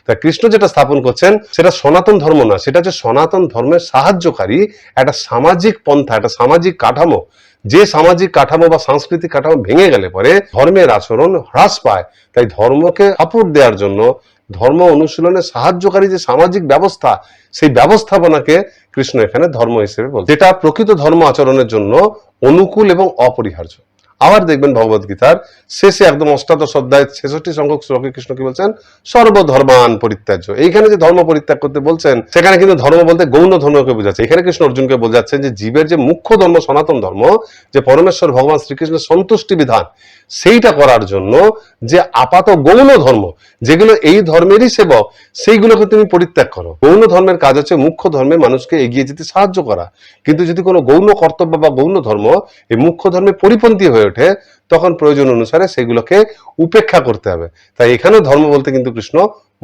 তাই কৃষ্ণ যেটা স্থাপন করছেন সেটা সনাতন ধর্ম না, সেটা হচ্ছে সনাতন ধর্মের সাহায্যকারী একটা সামাজিক পন্থা, একটা সামাজিক কাঠামো। যে সামাজিক কাঠামো বা সাংস্কৃতিক কাঠামো ভেঙে গেলে পরে ধর্মের আচরণ হ্রাস পায়। তাই ধর্মকে সাপোর্ট দেওয়ার জন্য, ধর্ম অনুশীলনে সাহায্যকারী যে সামাজিক ব্যবস্থা, সেই ব্যবস্থাপনাকে কৃষ্ণ এখানে ধর্ম হিসেবে বলছেন, যেটা প্রকৃত ধর্ম আচরণের জন্য অনুকূল এবং অপরিহার্য। আবার দেখবেন ভগবত গীতার শেষে একদম অষ্টাদশ অধ্যায় 66 সংখ্যক শ্লোকে কৃষ্ণ কি বলছেন, সর্বধর্মান পরিত্যাজ্য। এইখানে যে ধর্ম পরিত্যাগ করতে বলছেন, সেখানে কিন্তু ধর্ম বলতে গৌণ ধর্মকে বোঝাচ্ছে। এখানে কৃষ্ণ অর্জুনকে বোঝাচ্ছেন যে জীবের যে মুখ্য ধর্ম সনাতন ধর্ম, যে পরমেশ্বর ভগবান শ্রীকৃষ্ণের সন্তুষ্টি বিধান, সেইটা করার জন্য যে আপাত গৌণ ধর্ম, যেগুলো এই ধর্মেরই সেবক, সেইগুলোকে তুমি পরিত্যাগ করো। গৌণ ধর্মের কাজ হচ্ছে মুখ্য ধর্মে মানুষকে এগিয়ে যেতে সাহায্য করা। কিন্তু যদি কোনো গৌণ কর্তব্য বা গৌণ ধর্ম এই মুখ্য ধর্মে পরিপন্থী হয়ে ওঠে, তখন প্রয়োজন অনুসারে সেগুলোকে উপেক্ষা করতে হবে। তাই এখানে ধর্ম বলতে কিন্তু কৃষ্ণ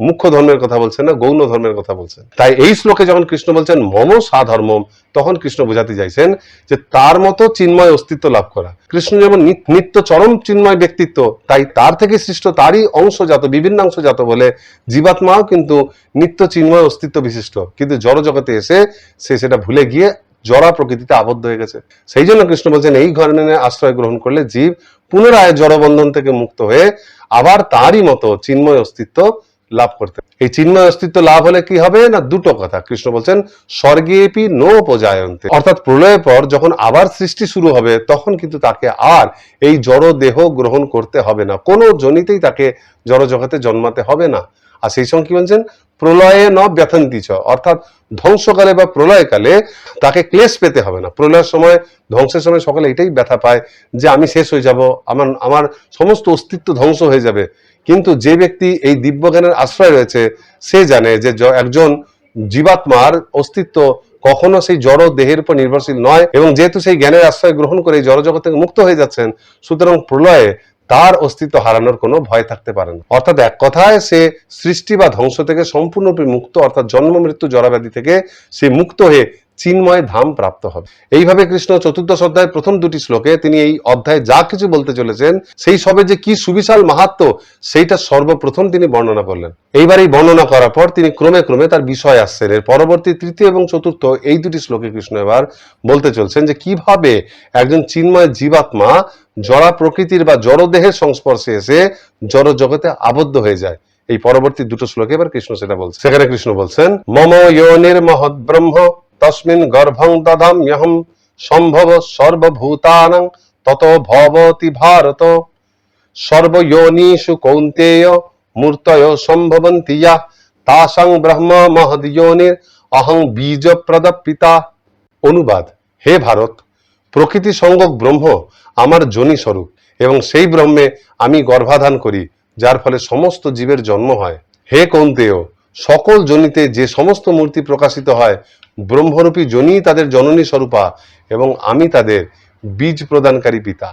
মুখ্য ধর্মের কথা বলছেন না, গৌণ ধর্মের কথা বলছেন। তাই এই শ্লোকে যখন কৃষ্ণ বলছেন মম সাধর্মম, তখন কৃষ্ণ বোঝাতে চাইছেন যে তার মতো চিন্ময় অস্তিত্ব লাভ করা। কৃষ্ণ যেমন নিত্য চরম চিন্ময় ব্যক্তিত্ব, তাই তার থেকে সৃষ্ট তারই অংশজাত, বিভিন্নাংশজাত বলে জীবাত্মাও কিন্তু নিত্য চিন্ময় অস্তিত্ব বিশিষ্ট। কিন্তু জড় জগতে এসে সে সেটা ভুলে গিয়ে জড়া প্রকৃতিতে আবদ্ধ হয়ে গেছে। সেই জন্য কৃষ্ণ বলছেন এই ধরনের আশ্রয় গ্রহণ করলে জীব পুনরায় জড়বন্ধন থেকে মুক্ত হয়ে আবার তারই মতো চিন্ময় অস্তিত্ব লাভ করতে। এই চিন্ময় অস্তিত্ব লাভ হলে কি হবে না, দুটো কথা কৃষ্ণ বলছেন, স্বর্গেপি নোপজায়ন্তে, অর্থাৎ প্রলয়ের পর যখন আবার সৃষ্টি শুরু হবে, তখন কিন্তু তাকে আর এই জড় দেহ গ্রহণ করতে হবে না, কোনো জনিতেই তাকে জড় জগতে জন্মাতে হবে না। আর সেই সঙ্গে কি বলছেন, প্রলয়ে ন ব্যথন্তি চ, অর্থাৎ ধ্বংসকালে বা প্রলয়কালে তাকে ক্লেশ পেতে হবে না। প্রলয়ের সময়, ধ্বংসের সময় সকলে এটাই ব্যথা পায় যে আমি শেষ হয়ে যাব, আমার সমস্ত অস্তিত্ব ধ্বংস হয়ে যাবে। কিন্তু যে ব্যক্তি এই দিব্য জ্ঞানের আশ্রয় রয়েছে, সে জানে যে একজন জীবাত্মার অস্তিত্ব কখনো সেই জড় দেহের উপর নির্ভরশীল নয়, এবং যেহেতু সেই জ্ঞানের আশ্রয় গ্রহণ করে জড় জগৎ থেকে মুক্ত হয়ে যাচ্ছেন, সুতরাং প্রলয়ে তার অস্তিত্ব হারানোর কোনো ভয় থাকতে পারে না। অর্থাৎ এক কথায় সে সৃষ্টি বা ধ্বংস থেকে সম্পূর্ণরূপে মুক্ত, অর্থাৎ জন্ম মৃত্যু জরাব্যাধি থেকে সে মুক্ত হয়ে চিন্ময় ধাম প্রাপ্ত হবে। এইভাবে কৃষ্ণ চতুর্দশ অধ্যায়ের প্রথম দুটি শ্লোকে তিনি এই অধ্যায়ে যা কিছু বলতে চলেছেন, সেই সবে যে কি সুবিশাল মাহাত্ম্য, সেইটা সর্বপ্রথম তিনি বর্ণনা করলেন। এইবার এই বর্ণনা করার পর তিনি ক্রমে ক্রমে তার বিষয় আসছেন। এর পরবর্তী তৃতীয় এবং চতুর্থ এই দুটি শ্লোকে কৃষ্ণ এবার বলতে চলছেন যে কিভাবে একজন চিন্ময় জীবাত্মা জড়া প্রকৃতির বা জড়দেহের সংস্পর্শে এসে জড় জগতে আবদ্ধ হয়ে যায়। এই পরবর্তী দুটো শ্লোকে এবার কৃষ্ণ সেটা বলছেন। সেখানে কৃষ্ণ বলছেন, মম যোনির মহৎ ব্রহ্ম তস্মিন গর্ভং দধাম্যহম সম্ভব সর্বভূতানাং তত ভবতি ভারত সর্বয়োনিষু কৌন্তেয় মূর্তয় সম্ভবন্তি ইয়া তাসাং ব্রহ্ম মহৎ যোনির অহং বীজ প্রদপিতা। অনুবাদ, হে ভারত, প্রকৃতি সঙ্গক ব্রহ্ম আমার যোনি স্বরূপ, এবং সেই ব্রহ্মে আমি গর্ভাধান করি, যার ফলে সমস্ত জীবের জন্ম হয়। হে কৌন্তেয়, সকল যোনিতে যে সমস্ত মূর্তি প্রকাশিত হয়, ব্রহ্মরূপী যোনি তাদের জননী স্বরূপা, এবং আমি তাদের বীজ প্রদানকারী পিতা।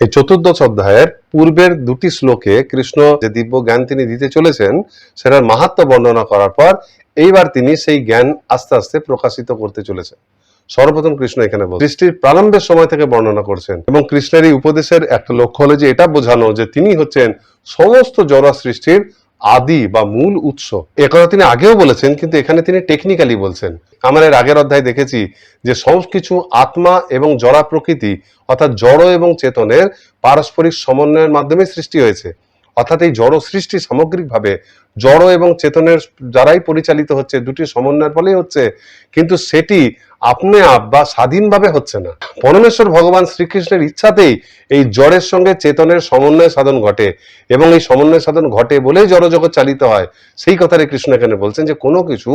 এই চতুর্দশ অধ্যায়ের পূর্বের দুটি শ্লোকে কৃষ্ণ যে দিব্য জ্ঞান তিনি দিতে চলেছেন, সেটার মাহাত্ম্য বর্ণনা করার পর এইবার তিনি সেই জ্ঞান আস্তে আস্তে প্রকাশিত করতে চলেছেন। সর্বপ্রথম কৃষ্ণ এখানে সৃষ্টির প্রারম্ভের সময় থেকে বর্ণনা করছেন, এবং কৃষ্ণের এই উপদেশের একটা লক্ষ্য হলো যে এটা বোঝানো যে তিনি হচ্ছেন সমস্ত জড় সৃষ্টির আদি বা মূল উৎস। একথা তিনি আগেও বলেছেন, কিন্তু এখানে তিনি টেকনিক্যালি বলছেন। আমরা এর আগের অধ্যায় দেখেছি যে সবকিছু আত্মা এবং জড়া প্রকৃতি, অর্থাৎ জড় এবং চেতনের পারস্পরিক সমন্বয়ের মাধ্যমে সৃষ্টি হয়েছে। অর্থাৎ এই জড় সৃষ্টি সামগ্রিকভাবে জড় এবং চেতনের দ্বারাই পরিচালিত হচ্ছে, দুটি সমন্বয়ের ফলেই হচ্ছে, কিন্তু সেটি আপনি আপ বা স্বাধীনভাবে হচ্ছে না। পরমেশ্বর ভগবান শ্রীকৃষ্ণের ইচ্ছাতেই এই জড়ের সঙ্গে চেতনের সমন্বয় সাধন ঘটে, এবং এই সমন্বয় সাধন ঘটে বলেই জড়জগৎ চালিত হয়। সেই কথাটা কৃষ্ণ এখানে বলছেন যে কোনো কিছু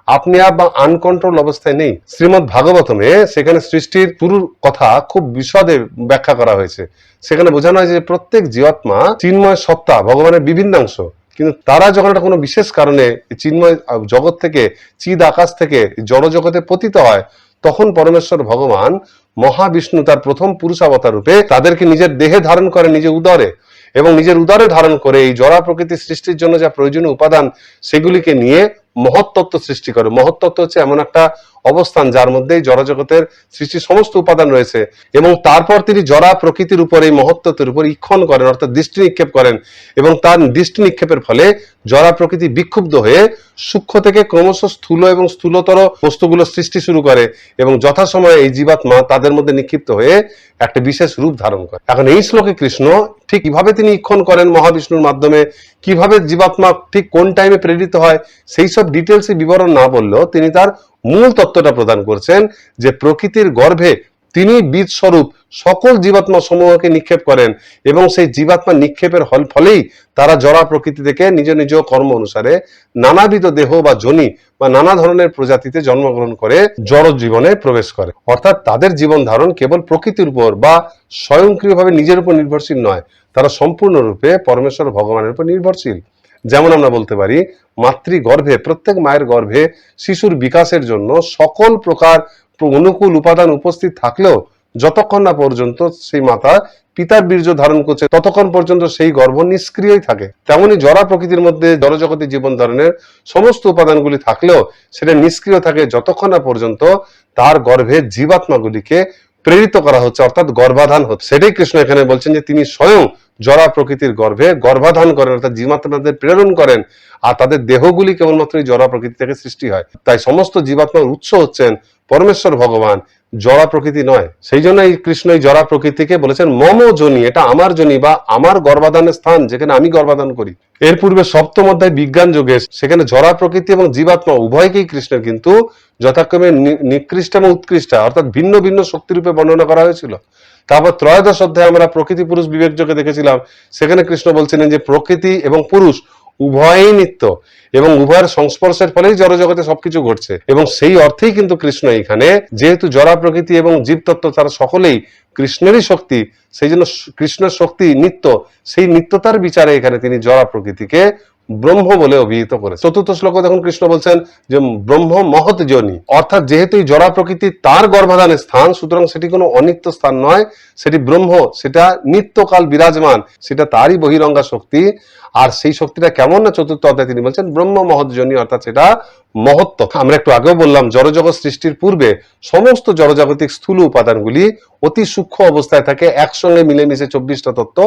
আপনি আপ বা আনকন্ট্রোল অবস্থায় নেই। শ্রীমদ্ ভাগবতমে সেখানে সৃষ্টির শুরুর কথা খুব বিশদে ব্যাখ্যা করা হয়েছে। সেখানে বোঝানো হয় যে প্রত্যেক জীবাত্মা চিন্ময় সত্তা, ভগবানের বিভিন্নাংশ, কিন্তু তারা যখন একটা কোনো বিশেষ কারণে চিন্ময় জগৎ থেকে, চিদ আকাশ থেকে জড় জগতে পতিত হয়, তখন পরমেশ্বর ভগবান মহাবিষ্ণু তার প্রথম পুরুষাবতার রূপে তাদেরকে নিজের দেহে ধারণ করে, নিজের উদরে, এবং নিজের উদরে ধারণ করে এই জড়া প্রকৃতি সৃষ্টির জন্য যা প্রয়োজনীয় উপাদান, সেগুলিকে নিয়ে মহত্তত্ত্ব সৃষ্টি করে। মহত্তত্ত্ব হচ্ছে এমন একটা অবস্থান যার মধ্যেই জড়জগতের সৃষ্টির সমস্ত উপাদান রয়েছে, এবং তারপর তিনি জড়া প্রকৃতির উপর, এই মহত্তত্ত্বের উপর ঈক্ষণ করেন, অর্থাৎ দৃষ্টি নিক্ষেপ করেন, এবং তার দৃষ্টি নিক্ষেপের ফলে জড়া প্রকৃতি বিক্ষুব্ধ হয়ে সূক্ষ্ম থেকে ক্রমশ স্থূল এবং স্থূলতর বস্তুগুলো সৃষ্টি শুরু করে, এবং যথাসময়ে এই জীবাত্মা তাদের মধ্যে নিক্ষিপ্ত হয়ে একটা বিশেষ রূপ ধারণ করে। এখন এই শ্লোকে কৃষ্ণ ঠিক কিভাবে তিনি ঈক্ষণ করেন মহাবিষ্ণুর মাধ্যমে, কিভাবে জীবাত্মা ঠিক কোন টাইমে প্রেরিত হয়, সেই সব ডিটেলসে বিবরণ না বললেও তিনি তার মূল তত্ত্বটা প্রদান করছেন যে প্রকৃতির গর্ভে তিনি বীজ স্বরূপ সকল জীবাত্মা সমূহকে নিক্ষেপ করেন এবং সেই জীবাত্মা নিক্ষেপের ফলেই তারা জরা প্রকৃতি থেকে নিজ নিজ কর্ম অনুসারে নানাবিধ দেহ বা যোনি বা নানা ধরনের প্রজাতিতে জন্মগ্রহণ করে জড় জীবনে প্রবেশ করে। অর্থাৎ তাদের জীবন ধারণ কেবল প্রকৃতির উপর বা স্বয়ংক্রিয়ভাবে নিজের উপর নির্ভরশীল নয়, তারা সম্পূর্ণরূপে পরমেশ্বর ভগবানের উপর নির্ভরশীল। যেমন আমরা বলতে পারি, মাতৃগর্ভে, প্রত্যেক মায়ের গর্ভে শিশুর বিকাশের জন্য সকল প্রকার অনুকূল উপাদান উপস্থিত থাকলেও যতক্ষণ না পর্যন্ত সেই মাতা পিতার বীর্য ধারণ করছে ততক্ষণ পর্যন্ত সেই গর্ভ নিষ্ক্রিয়ই থাকে। তেমনি জরা প্রকৃতির মধ্যে জড়জগতে জীবন ধারণের সমস্ত উপাদানগুলি থাকলেও সেটা নিষ্ক্রিয় থাকে যতক্ষণ না পর্যন্ত তার গর্ভে জীবাত্মাগুলিকে প্রেরিত করা হচ্ছে, অর্থাৎ গর্ভাধান হচ্ছে। সেটাই কৃষ্ণ এখানে বলছেন যে তিনি স্বয়ং জরা প্রকৃতির গর্ভে গর্ভাধান করেন, অর্থাৎ জীবাত্মাদের প্রেরণ করেন, আর তাদের দেহগুলি কেবলমাত্র এই জরা প্রকৃতি থেকে সৃষ্টি হয়। তাই সমস্ত জীবাত্মার উৎস হচ্ছেন পরমেশ্বর ভগবান, জরা প্রকৃতি নয়। সেই জন্য এই কৃষ্ণ এই জরা প্রকৃতিকে বলেছেন মম যোনি, এটা আমার যোনি বা আমার গর্ভাধানের স্থান, যেখানে আমি গর্ভাধান করি। এর পূর্বে সপ্তম অধ্যায় বিজ্ঞান যোগে সেখানে জরা প্রকৃতি এবং জীবাত্মা উভয়কেই কৃষ্ণের কিন্তু যথাক্রমে নিকৃষ্ট এবং উৎকৃষ্ট, অর্থাৎ ভিন্ন ভিন্ন শক্তিরূপে বর্ণনা করা হয়েছিল। তারপর ত্রয়োদশ অধ্যায়ে আমরা প্রকৃতি পুরুষ বিবেক যোগে দেখেছিলাম, সেখানে কৃষ্ণ বলছিলেন যে প্রকৃতি এবং পুরুষ উভয়ই নিত্য এবং উভয়ের সংস্পর্শের ফলেই জড়জগতে সবকিছু ঘটছে। এবং সেই অর্থেই কিন্তু কৃষ্ণ এখানে, যেহেতু জরা প্রকৃতি এবং জীবতত্ত্ব তারা সকলেই কৃষ্ণেরই শক্তি, সেই জন্য কৃষ্ণের শক্তি নিত্য, সেই নিত্যতার বিচারে এখানে তিনি জরা প্রকৃতিকে ব্রহ্ম বলে অভিহিত করে। চতুর্থ শ্লোকে দেখুন কৃষ্ণ বলছেন যে ব্রহ্ম মহৎ যোনি, অর্থাৎ যেহেতু এই জরা প্রকৃতি তার গর্ভাধানের স্থান, সুতরাং সেটি কোনো অনিত্য স্থান নয়, সেটি ব্রহ্ম, সেটা নিত্যকাল বিরাজমান, সেটা তারই বহিরঙ্গা শক্তি। আর সেই শক্তিটা কেমন না, চতুর্থ অধ্যায়ে তিনি বলছেন ব্রহ্ম মহৎ যোনি, অর্থাৎ সেটা মহত্ব। আমরা একটু আগেও বললাম জড়জগৎ সৃষ্টির পূর্বে সমস্ত জড়জাগতিক স্থূল উপাদানগুলি অতি সূক্ষ্ম অবস্থায় থাকে, একসঙ্গে মিলেমিশে 24টা তত্ত্ব,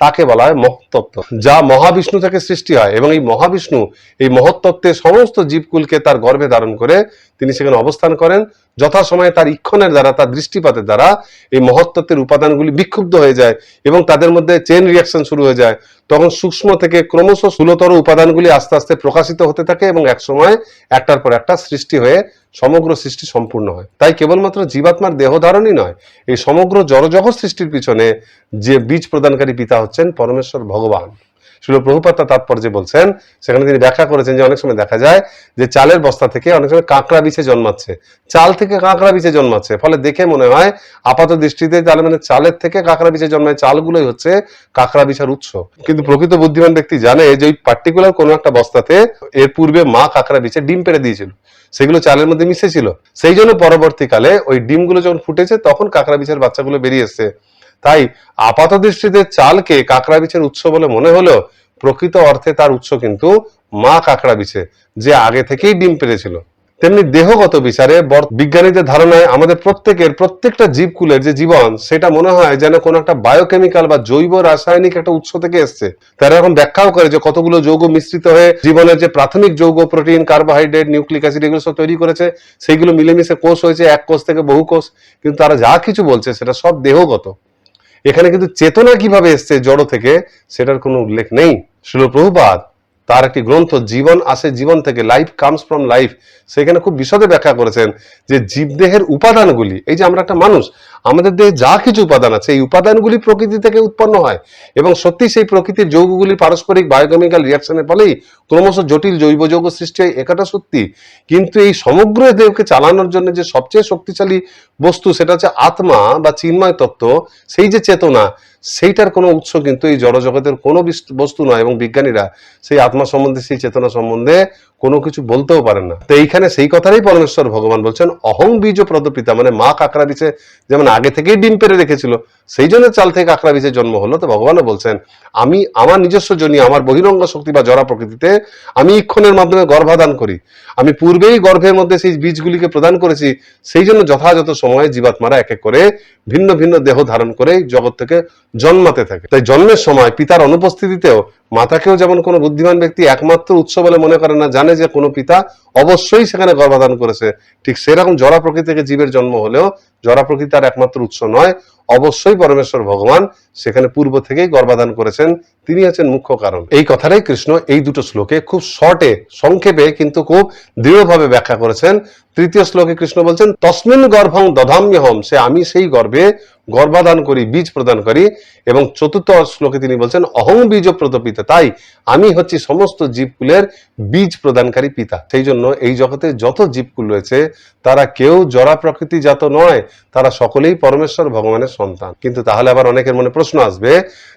তাকে বলা হয় মহত্তত্ত্ব, যা মহাবিষ্ণু থেকে সৃষ্টি হয়। এবং এই মহাবিষ্ণু এই মহত্তত্ত্বে সমস্ত জীবকুলকে তার গর্ভে ধারণ করে তিনি সেখানে অবস্থান করেন। যথাসময়ে তার ইক্ষণের দ্বারা, তার দৃষ্টিপাতের দ্বারা এই মহত্তত্ত্বের উপাদানগুলি বিক্ষুব্ধ হয়ে যায় এবং তাদের মধ্যে চেইন রিয়াকশন শুরু হয়ে যায়। তখন সূক্ষ্ম থেকে ক্রমশ স্থূলতর উপাদানগুলি আস্তে আস্তে প্রকাশিত হতে থাকে এবং একসময় একটার পর একটা সৃষ্টি হয়ে সমগ্র সৃষ্টি সম্পূর্ণ হয়। তাই কেবলমাত্র জীবাত্মার দেহ ধারণই নয়, এই সমগ্র জড়জগৎ সৃষ্টির পিছনে যে বীজ প্রদানকারী পিতা হচ্ছেন পরমেশ্বর ভগবান। শিল প্রভুপাদ তার তাৎপর্যে বলছেন, সেখানে তিনি ব্যাখ্যা করেছেন যে অনেক সময় দেখা যায় যে চালের বস্তা থেকে অনেক সময় কাঁকড়া বিছে জন্মাচ্ছে, চাল থেকে কাঁকড়া বিছে জন্মাচ্ছে, ফলে দেখে মনে হয় আপাত দৃষ্টিতে তাহলে মানে চালের থেকে কাঁকড়া বিছে জন্মায়, চালগুলোই হচ্ছে কাঁকড়া বিছার উৎস। কিন্তু প্রকৃত বুদ্ধিমান ব্যক্তি জানে যে ওই পার্টিকুলার কোনো একটা বস্তাতে এর পূর্বে মা কাঁকড়া বিছে ডিম পেড়ে দিয়েছিল, সেগুলো চালের মধ্যে মিশেছিল, সেই জন্য পরবর্তীকালে ওই ডিমগুলো যখন ফুটেছে তখন কাঁকড়া বিছের বাচ্চাগুলো বেরিয়ে এসছে। তাই আপাত দৃষ্টিতে চালকে কাঁকড়া বিছের উৎস বলে মনে হলেও প্রকৃত অর্থে তার উৎস কিন্তু মা কাঁকড়া বিছে, যে আগে থেকেই ডিম পেড়েছিল। তেমনি দেহগত বিচারে বিজ্ঞানীদের ধারণায় আমাদের প্রত্যেকটা জীবকুলের যে জীবন, সেটা মনে হয় যেন কোনো একটা বায়োকেমিক্যাল বা জৈব রাসায়নিক একটা উৎস থেকে এসছে। তারা এখন ব্যাখ্যাও করে যে কতগুলো যৌগ মিশ্রিত হয়ে জীবনের যে প্রাথমিক যৌগ, প্রোটিন, কার্বোহাইড্রেট, নিউক্লিক অ্যাসিড, এগুলো সব তৈরি করেছে, সেইগুলো মিলেমিশে কোষ হয়েছে, এক কোষ থেকে বহু কোষ। কিন্তু তারা যা কিছু বলছে সেটা সব দেহগত। এখানে কিন্তু চেতনা কিভাবে এসছে জড় থেকে, সেটার কোনো উল্লেখ নেই। শিল প্রভুপাদ তার একটি গ্রন্থ জীবন আসে জীবন থেকে, লাইফ কামস ফ্রম লাইফ, সেখানে খুব বিশদে ব্যাখ্যা করেছেন যে জীবদেহের উপাদানগুলি, এই যে আমরা একটা মানুষ, আমাদের দেহে যা কিছু উপাদান আছে এই উপাদানগুলি প্রকৃতি থেকে উৎপন্ন হয় এবং সত্যি সেই প্রকৃতির যৌগগুলির পারস্পরিক বায়োকেমিক্যাল রিয়াকশনের ফলেই ক্রমশ জটিল জৈব যৌগ সৃষ্টি হয়, এটা সত্যি। কিন্তু এই সমগ্র দেহকে চালানোর জন্য যে সবচেয়ে শক্তিশালী বস্তু, সেটা হচ্ছে আত্মা বা চিন্ময় তত্ত্ব, সেই যে চেতনা, সেইটার কোনো উৎস কিন্তু এই জড়জগতের কোনো বস্তু নয়। এবং বিজ্ঞানীরা সেই আত্মা সম্বন্ধে, সেই চেতনা সম্বন্ধে কোনো কিছু বলতেও পারেন না। তো এইখানে সেই কথাটাই পরমেশ্বর ভগবান বলছেন, অহং বীজ প্রদপিতা, মানে মা কাঁকড়া বিছে যেমন আগে থেকেই ডিম পেড়ে রেখেছিল, সেই জন্য চাল থেকে কাঁকড়া বিছে জন্ম হলো। তো ভগবানও বলছেন, আমি আমার নিজস্ব জনি, আমার বহিরঙ্গ শক্তি বা জড়া প্রকৃতিতে আমি ইক্ষণের মাধ্যমে গর্ভাধান করি, আমি পূর্বেই গর্ভের মধ্যে সেই বীজগুলিকে প্রদান করেছি, সেই জন্য যথাযথ সময়ে জীবাত্মারা এক এক করে ভিন্ন ভিন্ন দেহ ধারণ করে জগৎ থেকে জন্মাতে থাকে। তাই জন্মের সময় পিতার অনুপস্থিতিতেও মাতাকেও যেমন কোনো বুদ্ধিমান ব্যক্তি একমাত্র উৎস বলে মনে করে না, জানে জানে যে কোনো পিতা অবশ্যই সেখানে গর্ভধান করেছে, ঠিক সেরকম জড়া প্রকৃতি থেকে জীবের জন্ম হলেও জড়া প্রকৃতি তার একমাত্র উৎস নয়, অবশ্যই পরমেশ্বর ভগবান সেখানে পূর্ব থেকেই গর্ভধান করেছেন, তিনি হচ্ছেন মুখ্য কারণ। এই কথাটাই কৃষ্ণ এই দুটো শ্লোকে খুব শর্টে, সংক্ষেপে কিন্তু খুব দৃঢ়ভাবে ব্যাখ্যা করেছেন। তৃতীয় শ্লোকে কৃষ্ণ বলছেন তস্মিন গর্ভং দধাম্যহম, সে আমি সেই গর্ভে গর্ভাধান করি, বীজ প্রদান করি। এবং চতুর্থ শ্লোকে তিনি বলছেন অহং বীজ প্রদপিতা, তাই আমি হচ্ছি সমস্ত জীবকুলের বীজ প্রদানকারী পিতা। সেই জন্য এই জগতে যত জীবকুল রয়েছে তারা কেউ জড়া প্রকৃতি জাত নয়, তারা সকলেই পরমেশ্বর ভগবানের সন্তান। কিন্তু তাহলে আবার অনেকের মনে প্রশ্ন আসবে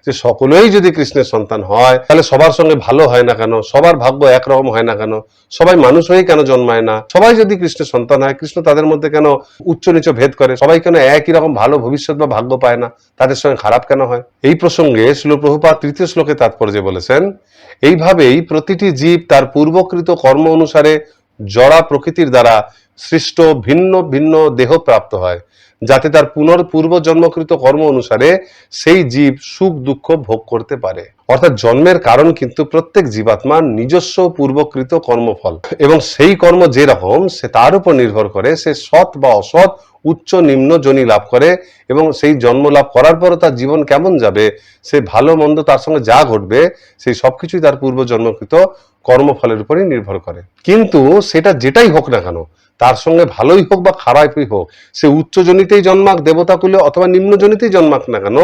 যে সকলেই যদি কৃষ্ণের সন্তান হয় তাহলে সবার সঙ্গে ভালো হয় না কেন, সবার ভাগ্য একরকম হয় না কেন, সবাই মানুষ হয়ে কেন জন্মায় না, সবাই যদি কৃষ্ণের সন্তান হয় কৃষ্ণ তাদের মধ্যে কেন উচ্চ নিচ ভেদ করে, সবাই কেন একই রকম ভালো ভবিষ্যৎ বা ভাগ্য পায় না, তাদের সঙ্গে খারাপ কেন হয়? এই প্রসঙ্গে শ্রীল প্রভুপাদ তৃতীয় শ্লোকে তাৎপর্যে বলেছেন এইভাবেই প্রতিটি জীব তার পূর্বকৃত কর্ম অনুসারে জড়া প্রকৃতির দ্বারা সৃষ্ট ভিন্ন ভিন্ন দেহ প্রাপ্ত হয়, যাতে তার পূর্ব জন্মকৃত কর্ম অনুসারে সেই জীব সুখ দুঃখ ভোগ করতে পারে। অর্থাৎ জন্মের কারণ কিন্তু প্রত্যেক জীবাত্মার নিজস্ব পূর্বকৃত কর্মফল, এবং সেই কর্ম যেরকম সে তার উপর নির্ভর করে সে সৎ বা অসৎ উচ্চ নিম্ন যোনি লাভ করে, এবং সেই জন্ম লাভ করার পরও তার জীবন কেমন যাবে, সে ভালো মন্দ তার সঙ্গে যা ঘটবে সেই সবকিছুই তার পূর্ব জন্মকৃত কর্মফলের উপরই নির্ভর করে। কিন্তু সেটা যেটাই হোক না কেন, তার সঙ্গে ভালোই হোক বা খারাপই হোক, সে উচ্চ জনিতেই জন্মাক দেবতাকুলে অথবা নিম্ন জনিতেই জন্মাক না কেন,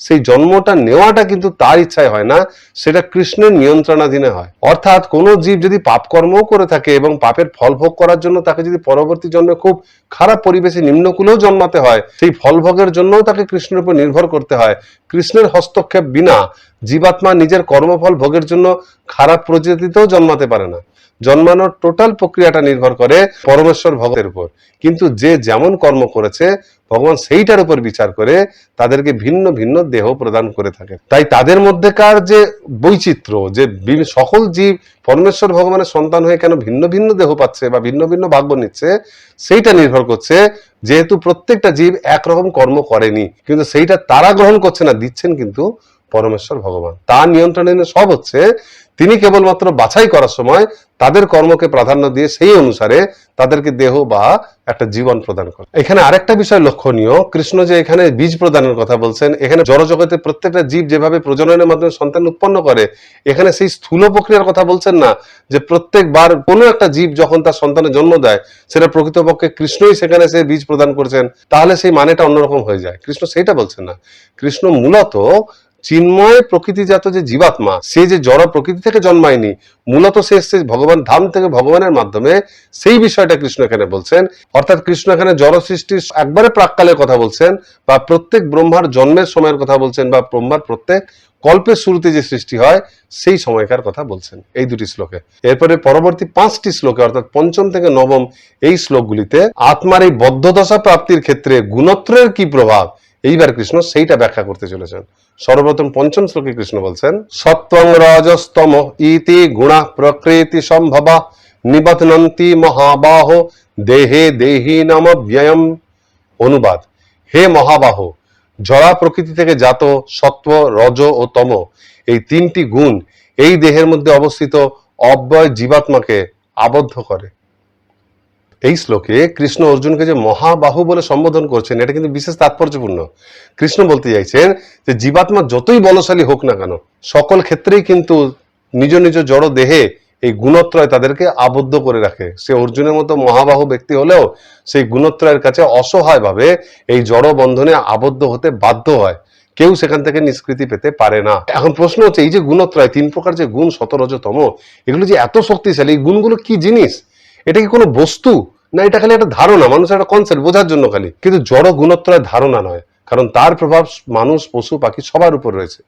সেই জন্মটা নেওয়াটা কিন্তু তার ইচ্ছায় হয় না, সেটা কৃষ্ণের নিয়ন্ত্রণাধীনে হয়। অর্থাৎ কোনো জীব যদি পাপকর্মও করে থাকে এবং পাপের ফল ভোগ করার জন্য তাকে যদি পরবর্তী জন্মে খুব খারাপ পরিবেশে নিম্নকুলেও জন্মাতে হয়, সেই ফল ভোগের জন্যও তাকে কৃষ্ণের উপর নির্ভর করতে হয়। কৃষ্ণের হস্তক্ষেপ বিনা জীবাত্মা নিজের কর্মফল ভোগের জন্য খারাপ প্রজাতিতেও জন্মাতে পারে না। জন্মানোর টোটাল প্রক্রিয়াটা নির্ভর করে পরমেশ্বর ভগতের উপর, কিন্তু যে যেমন কর্ম করেছে ভগবান সেইটার উপর বিচার করে তাদেরকে ভিন্ন ভিন্ন দেহ প্রদান করে থাকে। তাই তাদের মধ্যেকার যে বৈচিত্র্য, যে সকল জীব পরমেশ্বর ভগবানের সন্তান হয়ে কেন ভিন্ন ভিন্ন দেহ পাচ্ছে বা ভিন্ন ভিন্ন ভাগ্য নিচ্ছে, সেইটা নির্ভর করছে যেহেতু প্রত্যেকটা জীব একরকম কর্ম করেনি, কিন্তু সেইটা তারা গ্রহণ করছে না, দিচ্ছেন কিন্তু পরমেশ্বর ভগবান। তার নিয়ন্ত্রণে সব হচ্ছে, তিনি কেবলমাত্র বাছাই করার সময় তাদের কর্মকে প্রাধান্য দিয়ে সেই অনুসারে তাদেরকে দেহ বা একটা জীবন প্রদান করে। এখানে আরেকটা বিষয় লক্ষণীয়, কৃষ্ণ যে এখানে বীজ প্রদানের কথা বলছেন, এখানে জড়জগতে প্রত্যেকটা জীব যেভাবে প্রজননের মাধ্যমে সন্তান উৎপন্ন করে, এখানে সেই স্থূল প্রক্রিয়ার কথা বলছেন না, যে প্রত্যেকবার কোনো একটা জীব যখন তার সন্তানের জন্ম দেয় সেটা প্রকৃতপক্ষে কৃষ্ণই সেখানে সে বীজ প্রদান করছেন, তাহলে সেই মানেটা অন্যরকম হয়ে যায়। কৃষ্ণ সেইটা বলছেন না, কৃষ্ণ মূলত চিন্ময় প্রকৃতিজাত যে জীবাত্মা, সে যে জড় প্রকৃতি থেকে জন্মায়নি, মূলত সে এসছে ভগবান ধাম থেকে ভগবানের মাধ্যমে, সেই বিষয়টা কৃষ্ণ এখানে বলছেন। অর্থাৎ কৃষ্ণ এখানে জড় সৃষ্টির একবারে প্রাককালের কথা বলছেন, বা প্রত্যেক ব্রহ্মার জন্মের সময়ের কথা বলছেন, বা ব্রহ্মার প্রত্যেক কল্পের শুরুতে যে সৃষ্টি হয় সেই সময়কার কথা বলছেন এই দুটি শ্লোকে। এরপরে পরবর্তী 5টি শ্লোকে অর্থাৎ পঞ্চম থেকে নবম এই শ্লোকগুলিতে আত্মার এই বদ্ধদশা প্রাপ্তির ক্ষেত্রে গুণত্রয়ের কি প্রভাব, এইবার কৃষ্ণ সেইটা ব্যাখ্যা করতে চলেছেন। সর্বপ্রথম পঞ্চম শ্লোকে কৃষ্ণ বলছেন সত্ত্বং রজস্তম ইতি গুণা প্রকৃতি সম্ভব নিবধ্নন্তি মহাবাহ দেহে দেহিনাম ব্যয়ম। অনুবাদ: হে মহাবাহ, জড়া প্রকৃতি থেকে জাত সত্ত্ব, রজ ও তম এই তিনটি গুণ এই দেহের মধ্যে অবস্থিত অব্যয় জীবাত্মাকে আবদ্ধ করে। এই শ্লোকে কৃষ্ণ অর্জুনকে যে মহাবাহু বলে সম্বোধন করছেন, এটা কিন্তু বিশেষ তাৎপর্যপূর্ণ। কৃষ্ণ বলতে চাইছেন যে জীবাত্মা যতই বলশালী হোক না কেন, সকল ক্ষেত্রেই কিন্তু নিজ নিজ জড় দেহে এই গুণত্রয় তাদেরকে আবদ্ধ করে রাখে। সে অর্জুনের মতো মহাবাহু ব্যক্তি হলেও সেই গুণত্রয়ের কাছে অসহায়ভাবে এই জড় বন্ধনে আবদ্ধ হতে বাধ্য হয়, কেউ সেখান থেকে নিষ্কৃতি পেতে পারে না। এখন প্রশ্ন হচ্ছে, এই যে গুণত্রয়, 3 প্রকার যে গুণ, সত, রজ, তম, এগুলো যে এত শক্তিশালী, এই গুণগুলো কি জিনিস? এটা কি কোনো বস্তু, না এটা খালি একটা ধারণা, মানুষের একটা কনসেপ্ট বোঝার জন্য খালি? কিন্তু জড় গুণত্রয় ধারণা নয়, কারণ তার প্রভাব মানুষ, পশু, পাখি সবার উপর রয়েছে।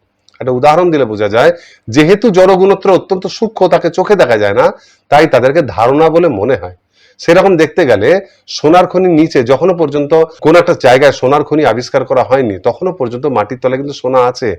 একটা উদাহরণ দিলে বোঝা যায়, যেহেতু জড় গুণত্রয় অত্যন্ত সূক্ষ্ম, তাকে চোখে দেখা যায় না, তাই তাদেরকে ধারণা বলে মনে হয়। সেরকম দেখতে গেলে সোনার খনির নিচে যখনো পর্যন্ত কোন একটা জায়গায় সোনার খনি আবিষ্কার করা হয়নি, তখনও পর্যন্ত মাটির তলায় কিন্তু সোনা আছে,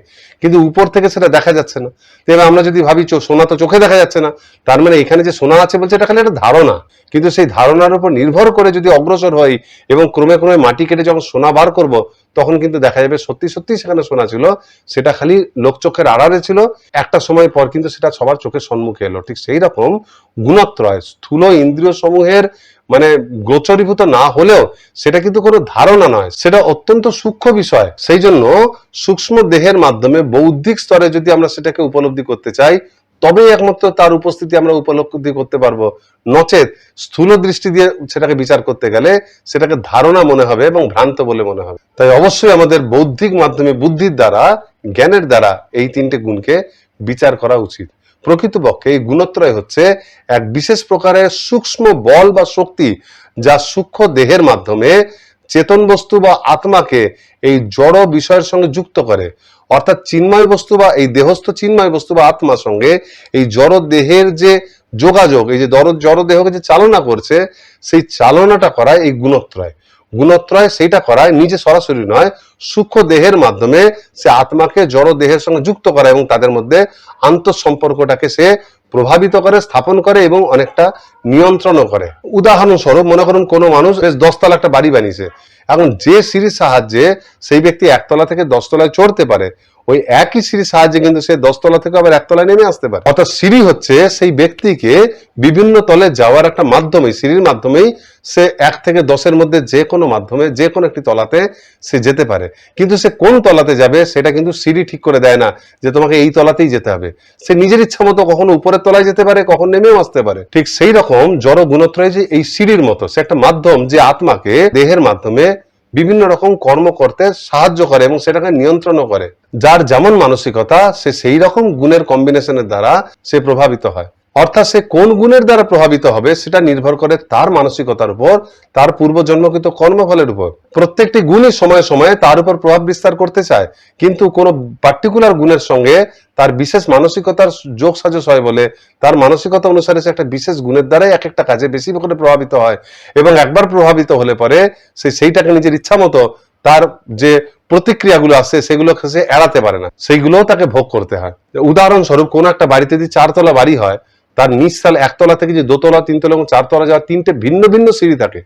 কিন্তু উপর থেকে সেটা দেখা যাচ্ছে না। এবার আমরা যদি ভাবি সোনা তো চোখে দেখা যাচ্ছে না, তার মানে এখানে যে সোনা আছে বলছে এটা খালি একটা ধারণা। কিন্তু সেই ধারণার উপর নির্ভর করে যদি অগ্রসর হই এবং ক্রমে ক্রমে মাটি কেটে যখন সোনা বার করব, তখন কিন্তু দেখা যাবে সত্যি সত্যি সেখানে সোনা ছিল, সেটা খালি লোকচক্ষের আড়ালে ছিল, একটা সময় পর কিন্তু সেটা সবার চোখের সম্মুখে এলো। ঠিক সেই রকম গুণত্রয় স্থূল ইন্দ্রিয় সমূহের মানে গোচরীভূত না হলেও সেটা কিন্তু কোনো ধারণা নয়, সেটা অত্যন্ত সূক্ষ্ম বিষয়। সেই জন্য সূক্ষ্ম দেহের মাধ্যমে বৌদ্ধিক স্তরে যদি আমরা সেটাকে উপলব্ধি করতে চাই, তবেই একমাত্র তার উপস্থিতি আমরা উপলব্ধি করতে পারবো। নচেত স্থূল দৃষ্টি দিয়ে সেটাকে বিচার করতে গেলে সেটাকে ধারণা মনে হবে এবং ভ্রান্ত বলে মনে হবে। তাই অবশ্যই আমাদের বৌদ্ধিক মাধ্যমে, বুদ্ধির দ্বারা, জ্ঞানের দ্বারা এই তিনটে গুণকে বিচার করা উচিত। প্রকৃতপক্ষে এই গুণত্রয় হচ্ছে এক বিশেষ প্রকারের সূক্ষ্ম বল বা শক্তি, যা সূক্ষ্ম দেহের মাধ্যমে চেতন বস্তু বা আত্মাকে এই জড় বিষয়ের সঙ্গে যুক্ত করে। অর্থাৎ চিন্ময় বস্তু বা এই দেহস্থ চিন্ময় বস্তু বা আত্মার সঙ্গে এই জড় দেহের যে যোগাযোগ, এই যে জড় দেহকে যে চালনা করছে, সেই চালনাটা করায় এই গুণত্রয়। গুণত্রয় সেইটা করায় নিজে সরাসরি নয়, সূক্ষ্ম দেহের মাধ্যমে সে আত্মাকে জড় দেহের সঙ্গে যুক্ত করে এবং তাদের মধ্যে আন্তঃসম্পর্কটাকে সে প্রভাবিত করে, স্থাপন করে এবং অনেকটা নিয়ন্ত্রণও করে। উদাহরণস্বরূপ মনে করুন কোনো মানুষ বেশ 10 তলা একটা বাড়ি বানিয়েছে, এখন যে সিঁড়ির সাহায্যে সেই ব্যক্তি 1 তলা থেকে 10 তলায় চড়তে পারে, ওই একই সিঁড়ির সাহায্যে কিন্তু সে 10 তলা থেকে আবার 1 তলায় নেমে আসতে পারে। অর্থাৎ সিঁড়ি হচ্ছে সেই ব্যক্তিকে বিভিন্ন তলে যাওয়ার একটা মাধ্যম। সিঁড়ির মাধ্যমেই সে 1 থেকে 10-এর মধ্যে যে কোনো মাধ্যমে যে কোনো একটি তলাতে সে যেতে পারে, কিন্তু সে কোন তলাতে যাবে সেটা কিন্তু সিঁড়ি ঠিক করে দেয় না যে তোমাকে এই তলাতেই যেতে হবে। সে নিজের ইচ্ছা মতো কখনো উপরের তলায় যেতে পারে, কখন নেমেও আসতে পারে। ঠিক সেই রকম জড় গুণত্রয় যে এই সিঁড়ির মতো, সে একটা মাধ্যম যে আত্মাকে দেহের মাধ্যমে বিভিন্ন রকম কর্ম করতে সাহায্য করে এবং সেটাকে নিয়ন্ত্রণও করে। যার যেমন মানসিকতা, সে সেই রকম গুণের কম্বিনেশনের দ্বারা সে প্রভাবিত হয়। অর্থাৎ সে কোন গুণের দ্বারা প্রভাবিত হবে সেটা নির্ভর করে তার মানসিকতার উপর, তার পূর্বজন্মকৃত কর্মফলের উপর। প্রত্যেকটি গুণই সময়ে সময়ে তার উপর প্রভাব বিস্তার করতে চায়, কিন্তু কোন পার্টিকুলার গুণের সঙ্গে তার বিশেষ মানসিকতার যোগ সাজস হয় বলে তার মানসিকতা অনুসারে সে একটা বিশেষ গুণের দ্বারাই এক একটা কাজে বেশি করে প্রভাবিত হয়, এবং একবার প্রভাবিত হলে পরে সে সেইটাকে নিজের ইচ্ছা মতো তার যে প্রতিক্রিয়াগুলো আছে সেগুলোকে সে এড়াতে পারে না, সেইগুলোও তাকে ভোগ করতে হয়। উদাহরণস্বরূপ কোন একটা বাড়িতে যদি 4 তলা বাড়ি হয়, তার নিচ তলা 1 তলা থেকে যে 2 তলা 3 তলা এবং 4 তলা যাওয়ার 3টে ভিন্ন ভিন্ন সিঁড়ি থাকে,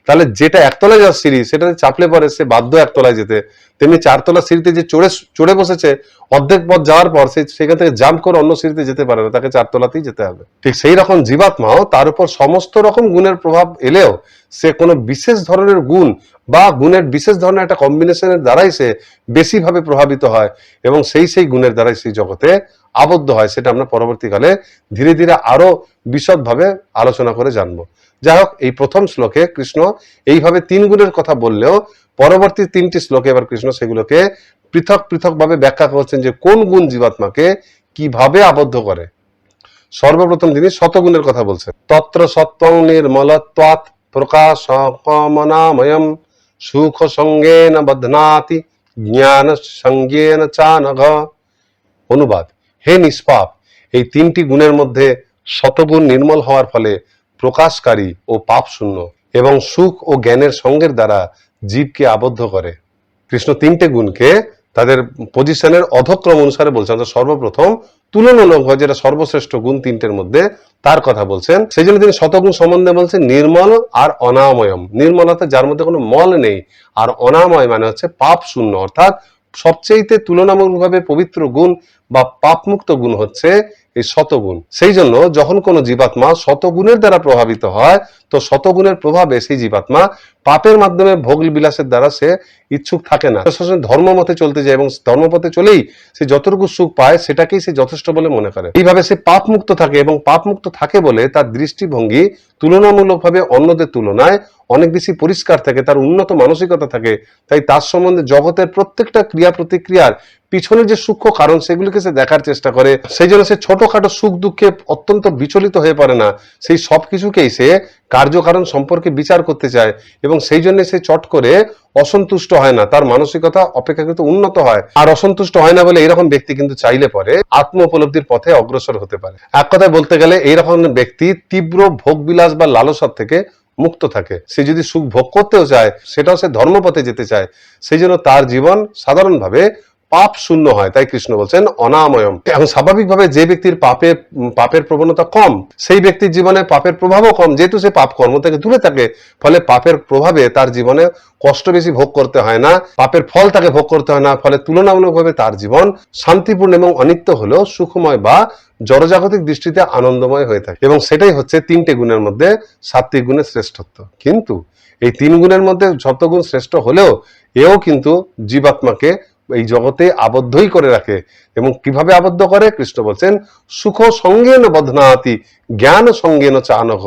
তাহলে যেটা 1 তলায় যাওয়ার সিঁড়ি সেটাতে চাপলে পরে সে বাধ্য 1 তলায় যেতে, তেমনি 4 তলা সিঁড়িতে যে চড়ে বসেছে অর্ধেক পথ যাওয়ার পর সে সেখান থেকে জাম্প করে অন্য সিঁড়িতে যেতে পারে না, তাকে 4 তলাতেই যেতে হবে। ঠিক সেই রকম জীবাত্মাও তার উপর সমস্ত রকম গুণের প্রভাব এলেও সে কোনো বিশেষ ধরনের গুণ বা গুণের বিশেষ ধরনের একটা কম্বিনেশনের দ্বারাই সে বেশিভাবে প্রভাবিত হয় এবং সেই গুণের দ্বারাই সেই জগতে আবদ্ধ হয়। সেটা আমরা পরবর্তীকালে ধীরে ধীরে আরো বিশদভাবে আলোচনা করে জানবো। যাই হোক, এই প্রথম শ্লোকে কৃষ্ণ এইভাবে 3 গুণের কথা বললেও পরবর্তী 3টি শ্লোকে এবার কৃষ্ণ সেগুলোকে পৃথক পৃথক ভাবে ব্যাখ্যা করছেন যে কোন গুণ জীবাত্মাকে কিভাবে আবদ্ধ করে। সর্বপ্রথম তিনি শতগুণের কথা বলছেন। তত্র সত্ত্বং নির্মলত্বাৎ প্রকাশকমনাময়ম সুখ সঙ্গেন বধ্নাতি জ্ঞান সঙ্গেন চানঘ। অনুবাদ: হে নিষ্পাপ, এই 3টি গুণের মধ্যে শতগুণ নির্মল হওয়ার ফলে প্রকাশকারী ও পাপ শূন্য এবং সুখ ও জ্ঞানের সঙ্গের দ্বারা জীবকে আবদ্ধ করে। কৃষ্ণ 3টে গুণকে তাদের পজিশনের অধক্রম অনুসারে বলছেন। সর্বপ্রথম তুলনামূলক যেটা সর্বশ্রেষ্ঠ গুণ 3টের মধ্যে তার কথা বলছেন, সেই জন্য তিনি শতগুণ সম্বন্ধে বলছেন নির্মল আর অনাময়ম। নির্মলতা যার মধ্যে কোনো মল নেই, আর অনাময় মানে হচ্ছে পাপ শূন্য, অর্থাৎ সবচেয়ে তুলনামূলকভাবে পবিত্র গুণ বা পাপমুক্ত গুণ হচ্ছে এই শতগুণ। সেই জন্য যখন কোনো জীবাত্মা শতগুণের দ্বারা প্রভাবিত হয়, তো শতগুণের প্রভাবে সেই জীবাত্মা পাপের মাধ্যমে ভোগ বিলাসের দ্বারা সে ইচ্ছুক থাকে না, ধর্ম মতে চলতে যায় এবং ধর্মপথে চলেই সে যতটুকু সুখ পায় সেটাকেই সে যথেষ্ট বলে মনে করে। এইভাবে সে পাপ মুক্ত থাকে এবং পাপ মুক্ত থাকে বলে তার দৃষ্টিভঙ্গি তুলনামূলকভাবে অন্যদের তুলনায় অনেক বেশি পরিষ্কার থাকে, তার উন্নত মানসিকতা থাকে। তাই তার সম্বন্ধে জগতের প্রত্যেকটা ক্রিয়া প্রতিক্রিয়ার পিছনে যে সূক্ষ্ম কারণ সেগুলিকে সে দেখার চেষ্টা করে। সেই জন্য সে ছোটখাটো সুখ দুঃখে অত্যন্ত বিচলিত হয়ে পড়ে না, সেই সব কিছুকেই সে কার্যকারণ সম্পর্কে বিচার করতে চায় এবং সেই জন্য সে চট করে অসন্তুষ্ট হয় না, তার মানসিকতা অপেক্ষাকৃত উন্নত হয়। আর অসন্তুষ্ট হয় না বলে এরকম ব্যক্তি কিন্তু চাইলে পরে আত্ম উপলব্ধির পথে অগ্রসর হতে পারে। এক কথায় বলতে গেলে এইরকম ব্যক্তি তীব্র ভোগ বিলাস বা লালসার থেকে মুক্ত থাকে। সে যদি সুখ ভোগ করতেও চায়, সেটাও সে ধর্মপথে যেতে চায়। সেই জন্য তার জীবন সাধারণভাবে পাপ শূন্য হয়। তাই কৃষ্ণ বলছেন অনাময়ম। এবং স্বাভাবিকভাবে যে ব্যক্তির পাপের প্রবণতা কম, সেই ব্যক্তির জীবনে পাপের প্রভাবও কম, যেহেতু সে পাপ কর্ম থেকে দূরে থাকে, ফলে পাপের প্রভাবে তার জীবনে কষ্ট বেশি ভোগ করতে হয় না, পাপের ফল তাকে ভোগ করতে হয় না। ফলে তুলনামূলকভাবে তার জীবন শান্তিপূর্ণ এবং অনিত্য হলেও সুখময় বা জড়জাগতিক দৃষ্টিতে আনন্দময় হয়ে থাকে। এবং সেটাই হচ্ছে তিনটে গুণের মধ্যে সাত্বিক গুণের শ্রেষ্ঠত্ব। কিন্তু এই তিন গুণের মধ্যে সপ্তগুণ শ্রেষ্ঠ হলেও এও কিন্তু জীবাত্মাকে এই জগতে আবদ্ধই করে রাখে। এবং কিভাবে আবদ্ধ করে? কৃষ্ণ বলছেন সুখ সঙ্গেন বধ্নাতি জ্ঞান সঙ্গেন চানঘ।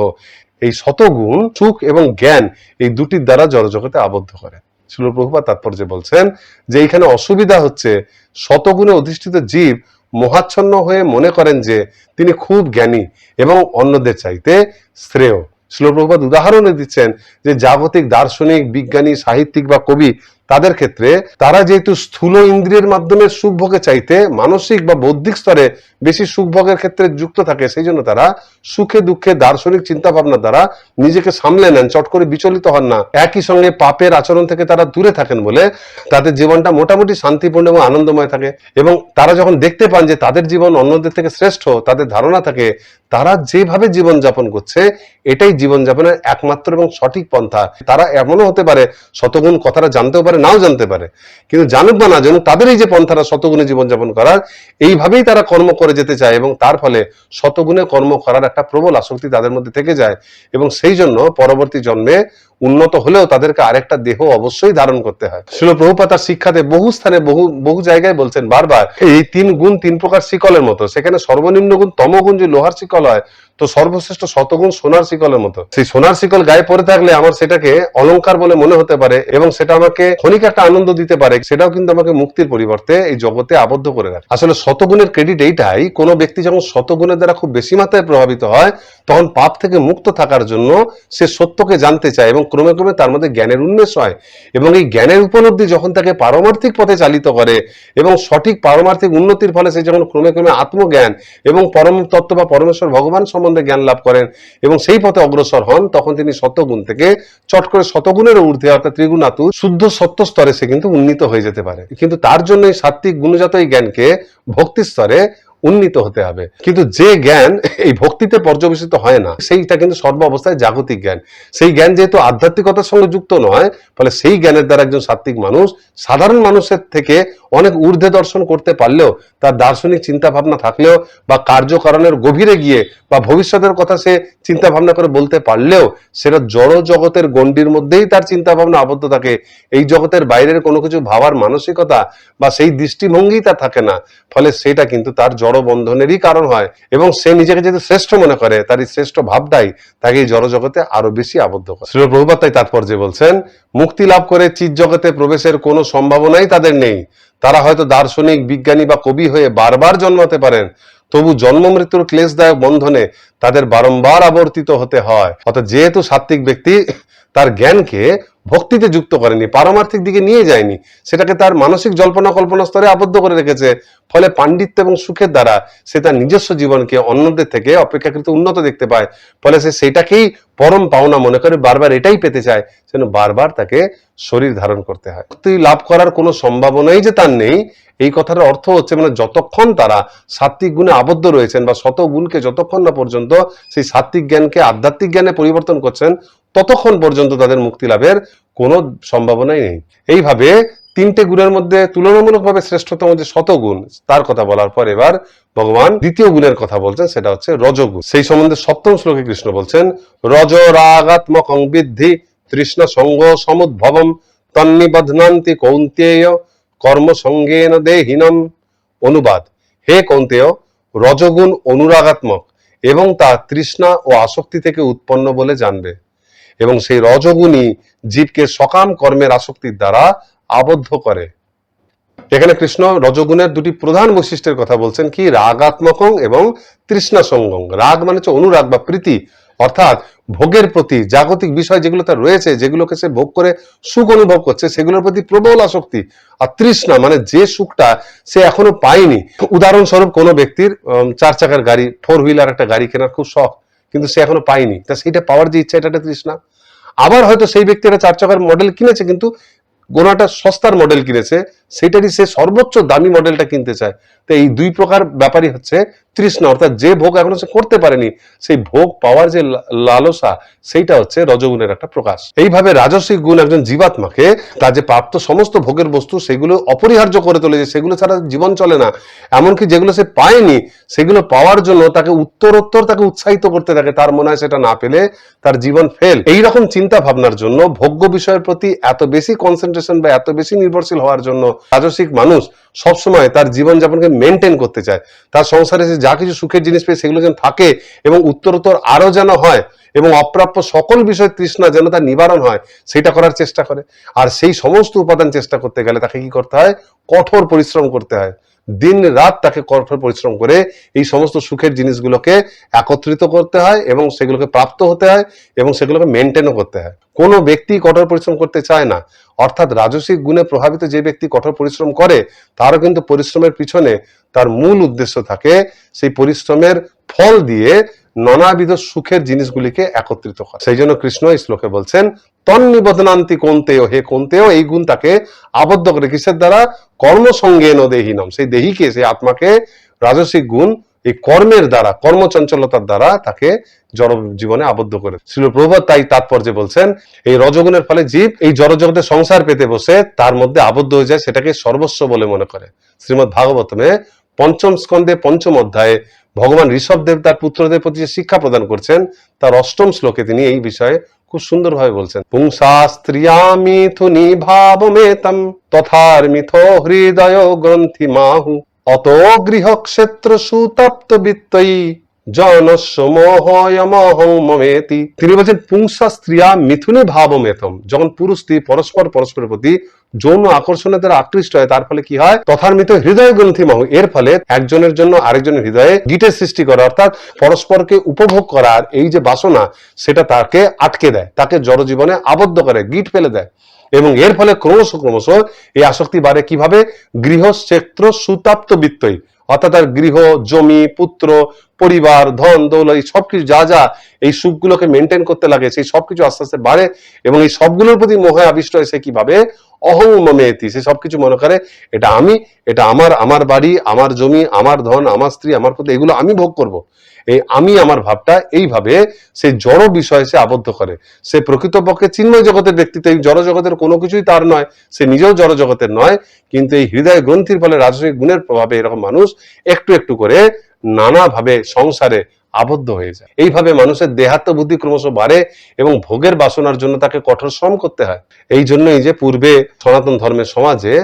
এই শতগুণ সুখ এবং জ্ঞান এই দুটির দ্বারা জড়জগতে আবদ্ধ করে। শ্রীল প্রভুপাদ তাৎপর্যে বলছেন যে এইখানে অসুবিধা হচ্ছে শতগুণে অধিষ্ঠিত জীব মোহাচ্ছন্ন হয়ে মনে করেন যে তিনি খুব জ্ঞানী এবং অন্যদের চাইতে শ্রেয়। শ্রীল প্রভুপাদ উদাহরণে দিচ্ছেন যে জাগতিক দার্শনিক, বিজ্ঞানী, সাহিত্যিক বা কবি, তাদের ক্ষেত্রে তারা যেহেতু স্থূল ইন্দ্রিয়ের মাধ্যমে সুখ ভোগে চাইতে মানসিক বা বৌদ্ধিক স্তরে বেশি সুখ ভোগের ক্ষেত্রে যুক্ত থাকে, সেই জন্য তারা সুখে দুঃখে দার্শনিক চিন্তা ভাবনা দ্বারা নিজেকে সামলে নেন, চট করে বিচলিত হন না। একই সঙ্গে পাপের আচরণ থেকে তারা দূরে থাকেন বলে তাদের জীবনটা মোটামুটি শান্তিপূর্ণ এবং আনন্দময় থাকে। এবং তারা যখন দেখতে পান যে তাদের জীবন অন্যদের থেকে শ্রেষ্ঠ, তাদের ধারণা থাকে তারা যেভাবে জীবন যাপন করছে এটাই জীবনযাপনের একমাত্র এবং সঠিক পন্থা। তারা এমনও হতে পারে শতগুণ কথাটা জানতেও পারে, নাও জানতে পারে, কিন্তু জানুক বা না জানুক তাদের এই যে পন্থাটা শতগুণে জীবনযাপন করার, এইভাবেই তারা কর্ম করে যেতে চায় এবং তার ফলে শতগুণে কর্ম করার একটা প্রবল আসক্তি তাদের মধ্যে থেকে যায়। এবং সেই জন্য পরবর্তী জন্মে উন্নত হলেও তাদেরকে আরেকটা দেহ অবশ্যই ধারণ করতে হয়। শ্রীল প্রভুপাদ তার শিক্ষাতে বহু স্থানে বহু জায়গায় বলছেন বারবার এই তিন গুণ তিন প্রকার শিকলের মতো। সেখানে সর্বনিম্ন গুণ তমগুণ যে লোহার শিকল হয়, তো সর্বশ্রেষ্ঠ শতগুণ সোনার শিকলের মতো। সেই সোনার শিকল গায়ে পরে থাকলে আমার সেটাকে অলংকার বলে মনে হতে পারে এবং সেটা আমাকে ক্ষণিক একটা আনন্দ দিতে পারে, সেটাও কিন্তু আমাকে মুক্তির পরিবর্তে এই জগতে আবদ্ধ করে রাখে। আসলে শতগুণের ক্রেডিট এইটাই, কোনো ব্যক্তি যখন শতগুণের দ্বারা খুব বেশি মাত্রায় প্রভাবিত হয় তখন পাপ থেকে মুক্ত থাকার জন্য সে সত্যকে জানতে চায় এবং ক্রমে ক্রমে তার মধ্যে জ্ঞানের উন্মেষ হয়। এবং এই জ্ঞানের উপলব্ধি যখন তাকে পারমার্থিক পথে চালিত করে এবং সঠিক পারমার্থিক উন্নতির ফলে সে যখন ক্রমে ক্রমে আত্মজ্ঞান এবং পরম তত্ত্ব বা পরমেশ্বর ভগবান সম্বন্ধে জ্ঞান লাভ করেন এবং সেই পথে অগ্রসর হন, তখন তিনি শতগুণ থেকে চট করে শতগুণের ঊর্ধ্বে অর্থাৎ ত্রিগুণাতু শুদ্ধ সত্য স্তরে সে কিন্তু উন্নীত হয়ে যেতে পারে। কিন্তু তার জন্য এই সাত্বিক গুণজাত এই জ্ঞানকে ভক্তি স্তরে উন্নীত হতে হবে। কিন্তু যে জ্ঞান এই ভক্তিতে পর্যবেসিত হয় না সেইটা কিন্তু সর্ব অবস্থায় জাগতিক জ্ঞান। সেই জ্ঞান যেহেতু আধ্যাত্মিকতার সঙ্গে যুক্ত নয়, ফলে সেই জ্ঞানের দ্বারা একজন সাত্বিক মানুষ সাধারণ মানুষের থেকে অনেক ঊর্ধ্বে দর্শন করতে পারলেও, তার দার্শনিক চিন্তা ভাবনা থাকলেও বা কার্যকারণের গভীরে গিয়ে বা ভবিষ্যতের কথা সে চিন্তা ভাবনা করে বলতে পারলেও সেটা জড় জগতের গণ্ডির মধ্যেই তার চিন্তা ভাবনা আবদ্ধ থাকে। এই জগতের বাইরের কোনো কিছু ভাবার মানসিকতা বা সেই দৃষ্টিভঙ্গি তার থাকে না। ফলে সেটা কিন্তু তার জড় বন্ধনেরই কারণ হয় এবং সে নিজেকে যেহেতু শ্রেষ্ঠ মনে করে, তার এই শ্রেষ্ঠ ভাবটাই তাকে এই জড় জগতে আরো বেশি আবদ্ধ করে। শ্রীল প্রভুপাদ তাই তাৎপর্যে বলছেন মুক্তি লাভ করে চিৎ জগতে প্রবেশের কোনো সম্ভাবনাই তাদের নেই। তারা হয়তো দার্শনিক, বিজ্ঞানী বা কবি হয়ে বারবার জন্মাতে পারেন, তবু জন্ম মৃত্যুর ক্লেশদায়ক বন্ধনে তাদের বারংবার আবর্তিত হতে হয়। অর্থাৎ যেহেতু সাত্বিক ব্যক্তি তার জ্ঞানকে ভক্তিতে যুক্ত করেনি, পারমার্থিক দিকে নিয়ে যায়নি, সেটাকে তার মানসিক জল্পনা কল্পনা স্তরে আবদ্ধ করে রেখেছে, ফলে পাণ্ডিত্য এবং সুখের দ্বারা সে তার নিজস্ব জীবনকে অন্যদের থেকে অপেক্ষাকৃত উন্নত দেখতে পায়। ফলে সে সেটাকেই পরম পাওনা মনে করে বারবার এটাই পেতে চায়, যেন বারবার তাকে শরীর ধারণ করতে হয়। মুক্তি লাভ করার কোনো সম্ভাবনাই যে তার নেই, এই কথার অর্থ হচ্ছে মানে যতক্ষণ তারা সাত্বিক গুণে আবদ্ধ রয়েছেন বা শত গুণকে যতক্ষণ না পর্যন্ত সেই সাত্বিক জ্ঞানকে আধ্যাত্মিক জ্ঞানে পরিবর্তন করছেন, ততক্ষণ পর্যন্ত তাদের মুক্তি লাভের কোনো সম্ভাবনাই নেই। এইভাবে তিনটে গুণের মধ্যে তুলনামূলকভাবে শ্রেষ্ঠতম যে শতগুণ, তার কথা বলার পর এবার ভগবান দ্বিতীয় গুণের কথা বলছেন, সেটা হচ্ছে রজগুণ। সেই সম্বন্ধে সপ্তম শ্লোকে কৃষ্ণ বলছেন রজ রাগাত্মকং বিদ্ধি তৃষ্ণ সঙ্গ সমুদ্ভবম তন্নিবধ্নান্তি কৌন্তেয় কর্ম সঙ্গেন দেহিনম। অনুবাদ: হে কৌন্তেয়, রজগুণ অনুরাগাত্মক এবং তা তৃষ্ণা ও আসক্তি থেকে উৎপন্ন বলে জানবে এবং সেই রজগুণই জীবকে সকাম কর্মের আসক্তির দ্বারা আবদ্ধ করে। এখানে কৃষ্ণ রজগুণের দুটি প্রধান বৈশিষ্ট্যের কথা বলছেন, কি? রাগাত্মকং এবং তৃষ্ণা সঙ্গং। রাগ মানে হচ্ছে অনুরাগ বা প্রীতি, অর্থাৎ ভোগের প্রতি জাগতিক বিষয় যেগুলো তার রয়েছে, যেগুলোকে সে ভোগ করে সুখ অনুভব করছে, সেগুলোর প্রতি প্রবল আসক্তি। আর তৃষ্ণা মানে যে সুখটা সে এখনো পায়নি। উদাহরণস্বরূপ কোনো ব্যক্তির 4 চাকার গাড়ি, 4 হুইলার একটা গাড়ি কেনার খুব শখ, কিন্তু সে এখনো পায়নি, তা সেইটা পাওয়ার যে ইচ্ছা, এটা একটা তৃষ্ণা। আবার হয়তো সেই ব্যক্তি একটা 4 চাকার মডেল কিনেছে, কিন্তু গোনাটা সস্তার মডেল কিনেছে, সেটারই সে সর্বোচ্চ দামি মডেলটা কিনতে চায়। তো এই দুই প্রকার ব্যাপারই হচ্ছে তৃষ্ণা, অর্থাৎ যে ভোগ এখনো সে করতে পারেনি সেই ভোগ পাওয়ার যে লালসা, সেইটা হচ্ছে রজগুণের একটা প্রকাশ। এইভাবে রাজসিক গুণ একজন জীবাত্মাকে তার যে প্রাপ্ত সমস্ত ভোগের বস্তু সেগুলো অপরিহার্য করে তোলে, যে সেগুলো ছাড়া জীবন চলে না। এমনকি যেগুলো সে পায়নি সেগুলো পাওয়ার জন্য তাকে উত্তরোত্তর তাকে উৎসাহিত করতে থাকে, তার মনে হয় সেটা না পেলে তার জীবন ফেল। এইরকম চিন্তা ভাবনার জন্য, ভোগ্য বিষয়ের প্রতি এত বেশি কনসেন্ট্রেশন বা এত বেশি নির্ভরশীল হওয়ার জন্য রাজসিক মানুষ সবসময় তার জীবনযাপনকে মেনটেন করতে চায়। তার সংসারে সে যা কিছু সুখের জিনিস পেয়ে সেগুলো যেন থাকে এবং উত্তরোত্তর আরো যেন হয়, এবং অপ্রাপ্য সকল বিষয় তৃষ্ণা যেন তার নিবারণ হয়, সেটা করার চেষ্টা করে। আর সেই সমস্ত উপাদান চেষ্টা করতে গেলে তাকে কি করতে হয়? কঠোর পরিশ্রম করতে হয়। দিন রাত তাকে কঠোর পরিশ্রম করে এই সমস্ত সুখের জিনিসগুলোকে একত্রিত করতে হয় এবং সেগুলোকে প্রাপ্ত হতে হয় এবং সেগুলোকে মেনটেনও করতে হয়। কোনো ব্যক্তি কঠোর পরিশ্রম করতে চায় না, অর্থাৎ রাজসিক গুণে প্রভাবিত যে ব্যক্তি কঠোর পরিশ্রম করে তারও কিন্তু পরিশ্রমের পিছনে তার মূল উদ্দেশ্য থাকে সেই পরিশ্রমের ফল দিয়ে নানাবিধ সুখের জিনিসগুলিকে একত্রিত করা। সেই জন্য কৃষ্ণ এই শ্লোকে বলছেন তন্নিবদনান্তি কোন্তেয়, হে কোন্তেয়, এই গুণ তাকে আবদ্ধ করে কিসের দ্বারা? কর্মসঙ্গে ন দেহিনম, সেই দেহিকে, সেই আত্মাকে রাজসিক গুণ এই কর্মের দ্বারা, কর্মচঞ্চলতার দ্বারা তাকে জড় জীবনে আবদ্ধ করে। শ্রীল প্রভুপাদ তাই তাৎপর্যে বলছেন এই রজগুণের ফলে জীব এই জড়জগতে সংসার পেতে বসে তার মধ্যে আবদ্ধ হয়ে যায়, সেটাকে সর্বস্ব বলে মনে করে। শ্রীমদ্ ভাগবতমে পঞ্চম স্কন্ধে পঞ্চম অধ্যায়ে ভগবান ঋষভদেব তার পুত্রদের প্রতি যে শিক্ষা প্রদান করছেন তার অষ্টম শ্লোকে তিনি এই বিষয়ে খুব সুন্দরভাবে বলছেন। পুংসা স্ত্রিয়া মিথুনি ভাবমেতম তথার মিথো হৃদয় গ্রন্থি মাহু অত গৃহ ক্ষেত্র সুতপ্ত বিত্তয়ী জনস্য মোহয়মহং মমেতি। তিনি বলছেন পুংসা স্ত্রিয়া মিথুনে ভাবমেতম, যখন পুরুষ স্ত্রী পরস্পরের প্রতি যৌন আকর্ষণের দ্বারা আকৃষ্ট হয় তার ফলে কি হয়? তথার্মিত হৃদয় গ্রন্থি মাহু, এর ফলে একজনের জন্য আরেকজনের হৃদয়ে গিটের সৃষ্টি করা, অর্থাৎ পরস্পরকে উপভোগ করার এই যে বাসনা সেটা তাকে আটকে দেয়, তাকে জড়জীবনে আবদ্ধ করে, গিট ফেলে দেয়। এবং এর ফলে ক্রমশ এই আসক্তি বাড়ে কিভাবে? গৃহক্ষেত্র সুতাপ্ত বিত্তই, অর্থাৎ তার গৃহ, জমি, পুত্র, পরিবার, ধন দৌলত, এই সবকিছু যা যা এই সুখগুলোকে মেনটেন করতে লাগে সেই সবকিছু আস্তে আস্তে বাড়ে এবং এই সবগুলোর প্রতি মোহে আবিষ্ট হয়েছে কিভাবে? অহং মমেতি, সে সবকিছু মনে করে এটা আমি, এটা আমার বাড়ি, আমার জমি, আমার ধন, আমার স্ত্রী, আমার পুত্র, এগুলো আমি ভোগ করব। এই আমি আমার ভাবটা এইভাবে সেই জড় বিষয়ে সে আবদ্ধ করে। সে প্রকৃতপক্ষে চিন্ময় জগতের ব্যক্তিত্ব, এই জড় জগতের কোনো কিছুই তার নয়, সে নিজেও জড় জগতের নয়, কিন্তু এই হৃদয় গ্রন্থির ফলে রাজসিক গুণের প্রভাবে এরকম মানুষ একটু একটু করে নানাভাবে সংসারে আবদ্ধ হয়ে যায়। এইভাবে মানুষের দেহাত্ম বুদ্ধি ক্রমশ বাড়ে এবং ভোগের বাসনার জন্য তাকে কঠোর শ্রম করতে হয়। এই জন্যই যে পূর্বে সনাতন ধর্মের সমাজে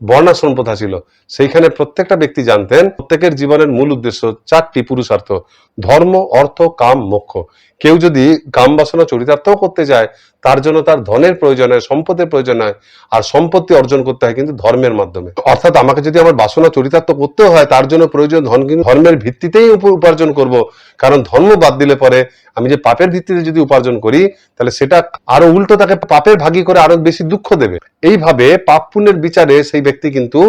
বর্ণাশ্রম প্রথা ছিল, সেইখানে প্রত্যেকটা ব্যক্তি জানতেন প্রত্যেকের জীবনের মূল উদ্দেশ্য চারটি পুরুষার্থ: ধর্ম, অর্থ, কাম, মোক্ষ। কেউ যদি কাম বাসনা চরিতার্থও করতে যায় তার জন্য তার ধনের প্রয়োজন হয়, সম্পদের প্রয়োজন হয়, আর সম্পত্তি অর্জন করতে হয় কিন্তু ধর্মের মাধ্যমে। অর্থাৎ আমাকে যদি আমার বাসনা চরিতার্থ করতেও হয় তার জন্য প্রয়োজন ধন, কিন্তু ধর্মের ভিত্তিতেই উপার্জন করব, কারণ ধর্ম বাদ দিলে পরে আমি যে পাপের ভিত্তিতে যদি উপার্জন করি তাহলে সেটা আরো উল্টো তাকে পাপের ভাগী করে আরো বেশি দুঃখ দেবে। এইভাবে পাপ পুণ্যের বিচারে সেই ব্যক্তি কিন্তু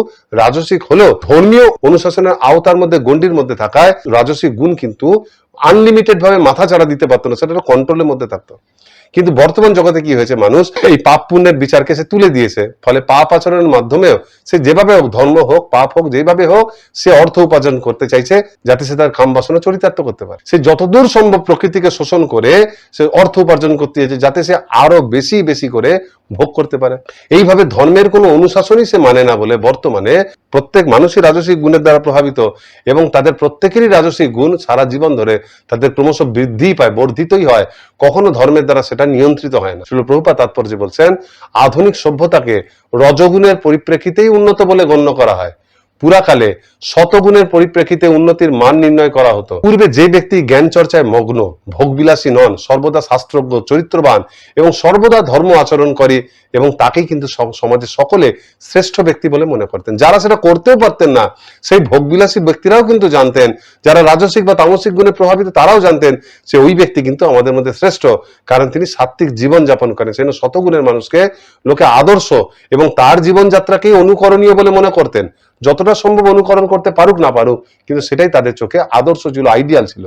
রাজসিক হলেও ধর্মীয় অনুশাসনের আওতার মধ্যে, গণ্ডির মধ্যে থাকায় রাজসিক গুণ কিন্তু আনলিমিটেড ভাবে মাথা চাড়া দিতে পারতো না, সেটা কন্ট্রোলের মধ্যে থাকতো। কিন্তু বর্তমান জগতে কি হয়েছে, মানুষ এই পাপ পুণ্যের বিচারকে সে তুলে দিয়েছে, ফলে পাপ আচরণের মাধ্যমেও সে যেভাবে হোক, ধর্ম হোক, পাপ হোক, যেভাবে হোক, সে অর্থ উপার্জন করতে চাইছে যাতে সে তার কাম বাসনা চরিতার্থ করতে পারে। সে যতদূর সম্ভব প্রকৃতিকে শোষণ করে সে অর্থ উপার্জন করতে চাইছে যাতে সে আরো বেশি বেশি করে ভোগ করতে পারে। এইভাবে ধর্মের কোনো অনুশাসনই সে মানে না বলে বর্তমানে প্রত্যেক মানুষই রাজসিক গুণের দ্বারা প্রভাবিত এবং তাদের প্রত্যেকেরই রাজসিক গুণ সারা জীবন ধরে তাদের ক্রমশ বৃদ্ধি পায়, বর্ধিতই হয়, কখনো ধর্মের দ্বারা সেটা নিয়ন্ত্রিত হয় না। শ্রীল প্রভুপাদ তাৎপর্যে বলছেন আধুনিক সভ্যতাকে রজগুণের পরিপ্রেক্ষিতেই উন্নত বলে গণ্য করা হয়। পুরাকালে শতগুণের পরিপ্রেক্ষিতে উন্নতির মান নির্ণয় করা হতো। পূর্বে যে ব্যক্তি জ্ঞান চর্চায় মগ্ন, ভোগবিলাসী নন, সর্বদা শাস্ত্রজ্ঞ, চরিত্রবান এবং সর্বদা ধর্ম আচরণ করে এবং তাকেই কিন্তু সমাজের সকলে শ্রেষ্ঠ ব্যক্তি বলে মনে করতেন। যারা সেটা করতেও পারতেন না সেই ভোগবিলাসী ব্যক্তিরাও কিন্তু জানতেন, যারা রাজসিক বা তামসিক গুণে প্রভাবিত তারাও জানতেন যে ওই ব্যক্তি কিন্তু আমাদের মধ্যে শ্রেষ্ঠ, কারণ তিনি সাত্ত্বিক জীবন যাপন করেন। সেই জন্য শতগুণের মানুষকে লোকে আদর্শ এবং তার জীবনযাত্রাকেই অনুকরণীয় বলে মনে করতেন। যতটা সম্ভব অনুকরণ করতে পারুক না পারুক, কিন্তু সেটাই তাদের চোখে আদর্শ ছিল, আইডিয়াল ছিল।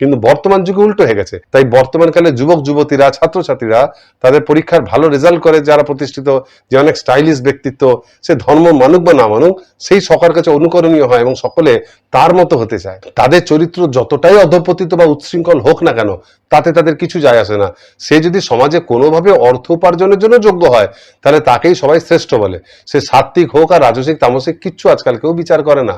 কিন্তু বর্তমান যুগে উল্টো হয়ে গেছে। তাই বর্তমানকালে যুবক যুবতীরা, ছাত্রছাত্রীরা তাদের পরীক্ষার ভালো রেজাল্ট করে যারা প্রতিষ্ঠিত, যে অনেক স্টাইলিশ ব্যক্তিত্ব, সে ধর্ম মানুক বা না মানুক, সেই সবার কাছে অনুকরণীয় হয় এবং সকলে তার মতো হতে চায়। তাদের চরিত্র যতটাই অধঃপতিত বা উচ্ছৃঙ্খল হোক না কেন, তাতে তাদের কিছু যায় আসে না। সে যদি সমাজে কোনোভাবে অর্থ উপার্জনের জন্য যোগ্য হয়, তাহলে তাকেই সবাই শ্রেষ্ঠ বলে। সে সাত্ত্বিক হোক আর রাজসিক তামসিক, কিচ্ছু আজকাল কেউ বিচার করে না।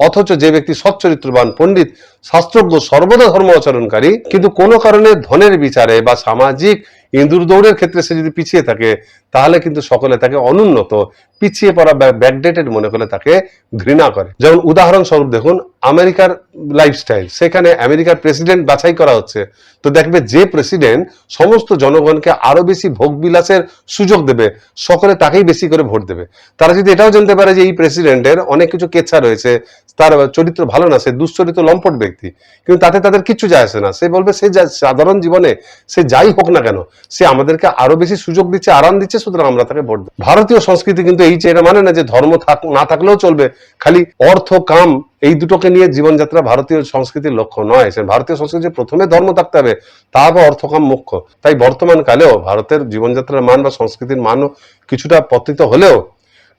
অথচ যে ব্যক্তি সচ্চরিত্রবান, পণ্ডিত, শাস্ত্রজ্ঞ, সর্বদা ধর্ম আচরণকারী, কিন্তু কোনো কারণে ধনের বিচারে বা সামাজিক ইঁদুর দৌড়ের ক্ষেত্রে সে যদি পিছিয়ে থাকে, তাহলে কিন্তু সকলে তাকে অনুন্নত, পিছিয়ে পড়া, ব্যাকডেটেড মনে করে তাকে ঘৃণা করে। যেমন উদাহরণস্বরূপ দেখুন আমেরিকার লাইফস্টাইল। সেখানে আমেরিকার প্রেসিডেন্ট বাছাই করা হচ্ছে, তো দেখবে যে প্রেসিডেন্ট সমস্ত জনগণকে আরো বেশি ভোগ বিলাসের সুযোগ দেবে, সকলে তাকেই বেশি করে ভোট দেবে। তারা যদি এটাও জানতে পারে যে এই প্রেসিডেন্টের অনেক কিছু কেচ্ছা রয়েছে, তার চরিত্র ভালো না, সে দুশ্চরিত্র লম্পট ব্যক্তি, কিন্তু তাতে তাদের কিচ্ছু যায় আসে না। সে বলবে সে সাধারণ জীবনে সে যাই হোক না কেন, সে আমাদেরকে আরো বেশি সুযোগ দিচ্ছে, আরাম দিচ্ছে, সুতরাং আমরা তাকে ভোট দেব। ভারতীয় সংস্কৃতি কিন্তু এই যে এটা মানে না যে ধর্ম না থাকলেও চলবে, খালি অর্থ কাম এই দুটোকে নিয়ে জীবনযাত্রা ভারতীয় সংস্কৃতির লক্ষ্য নয়। ভারতীয় সংস্কৃতির প্রথমে ধর্ম থাকতে হবে, তারপর অর্থকাম মুখ্য। তাই বর্তমান কালেও ভারতের জীবনযাত্রার মান বা সংস্কৃতির মানও কিছুটা পতিত হলেও,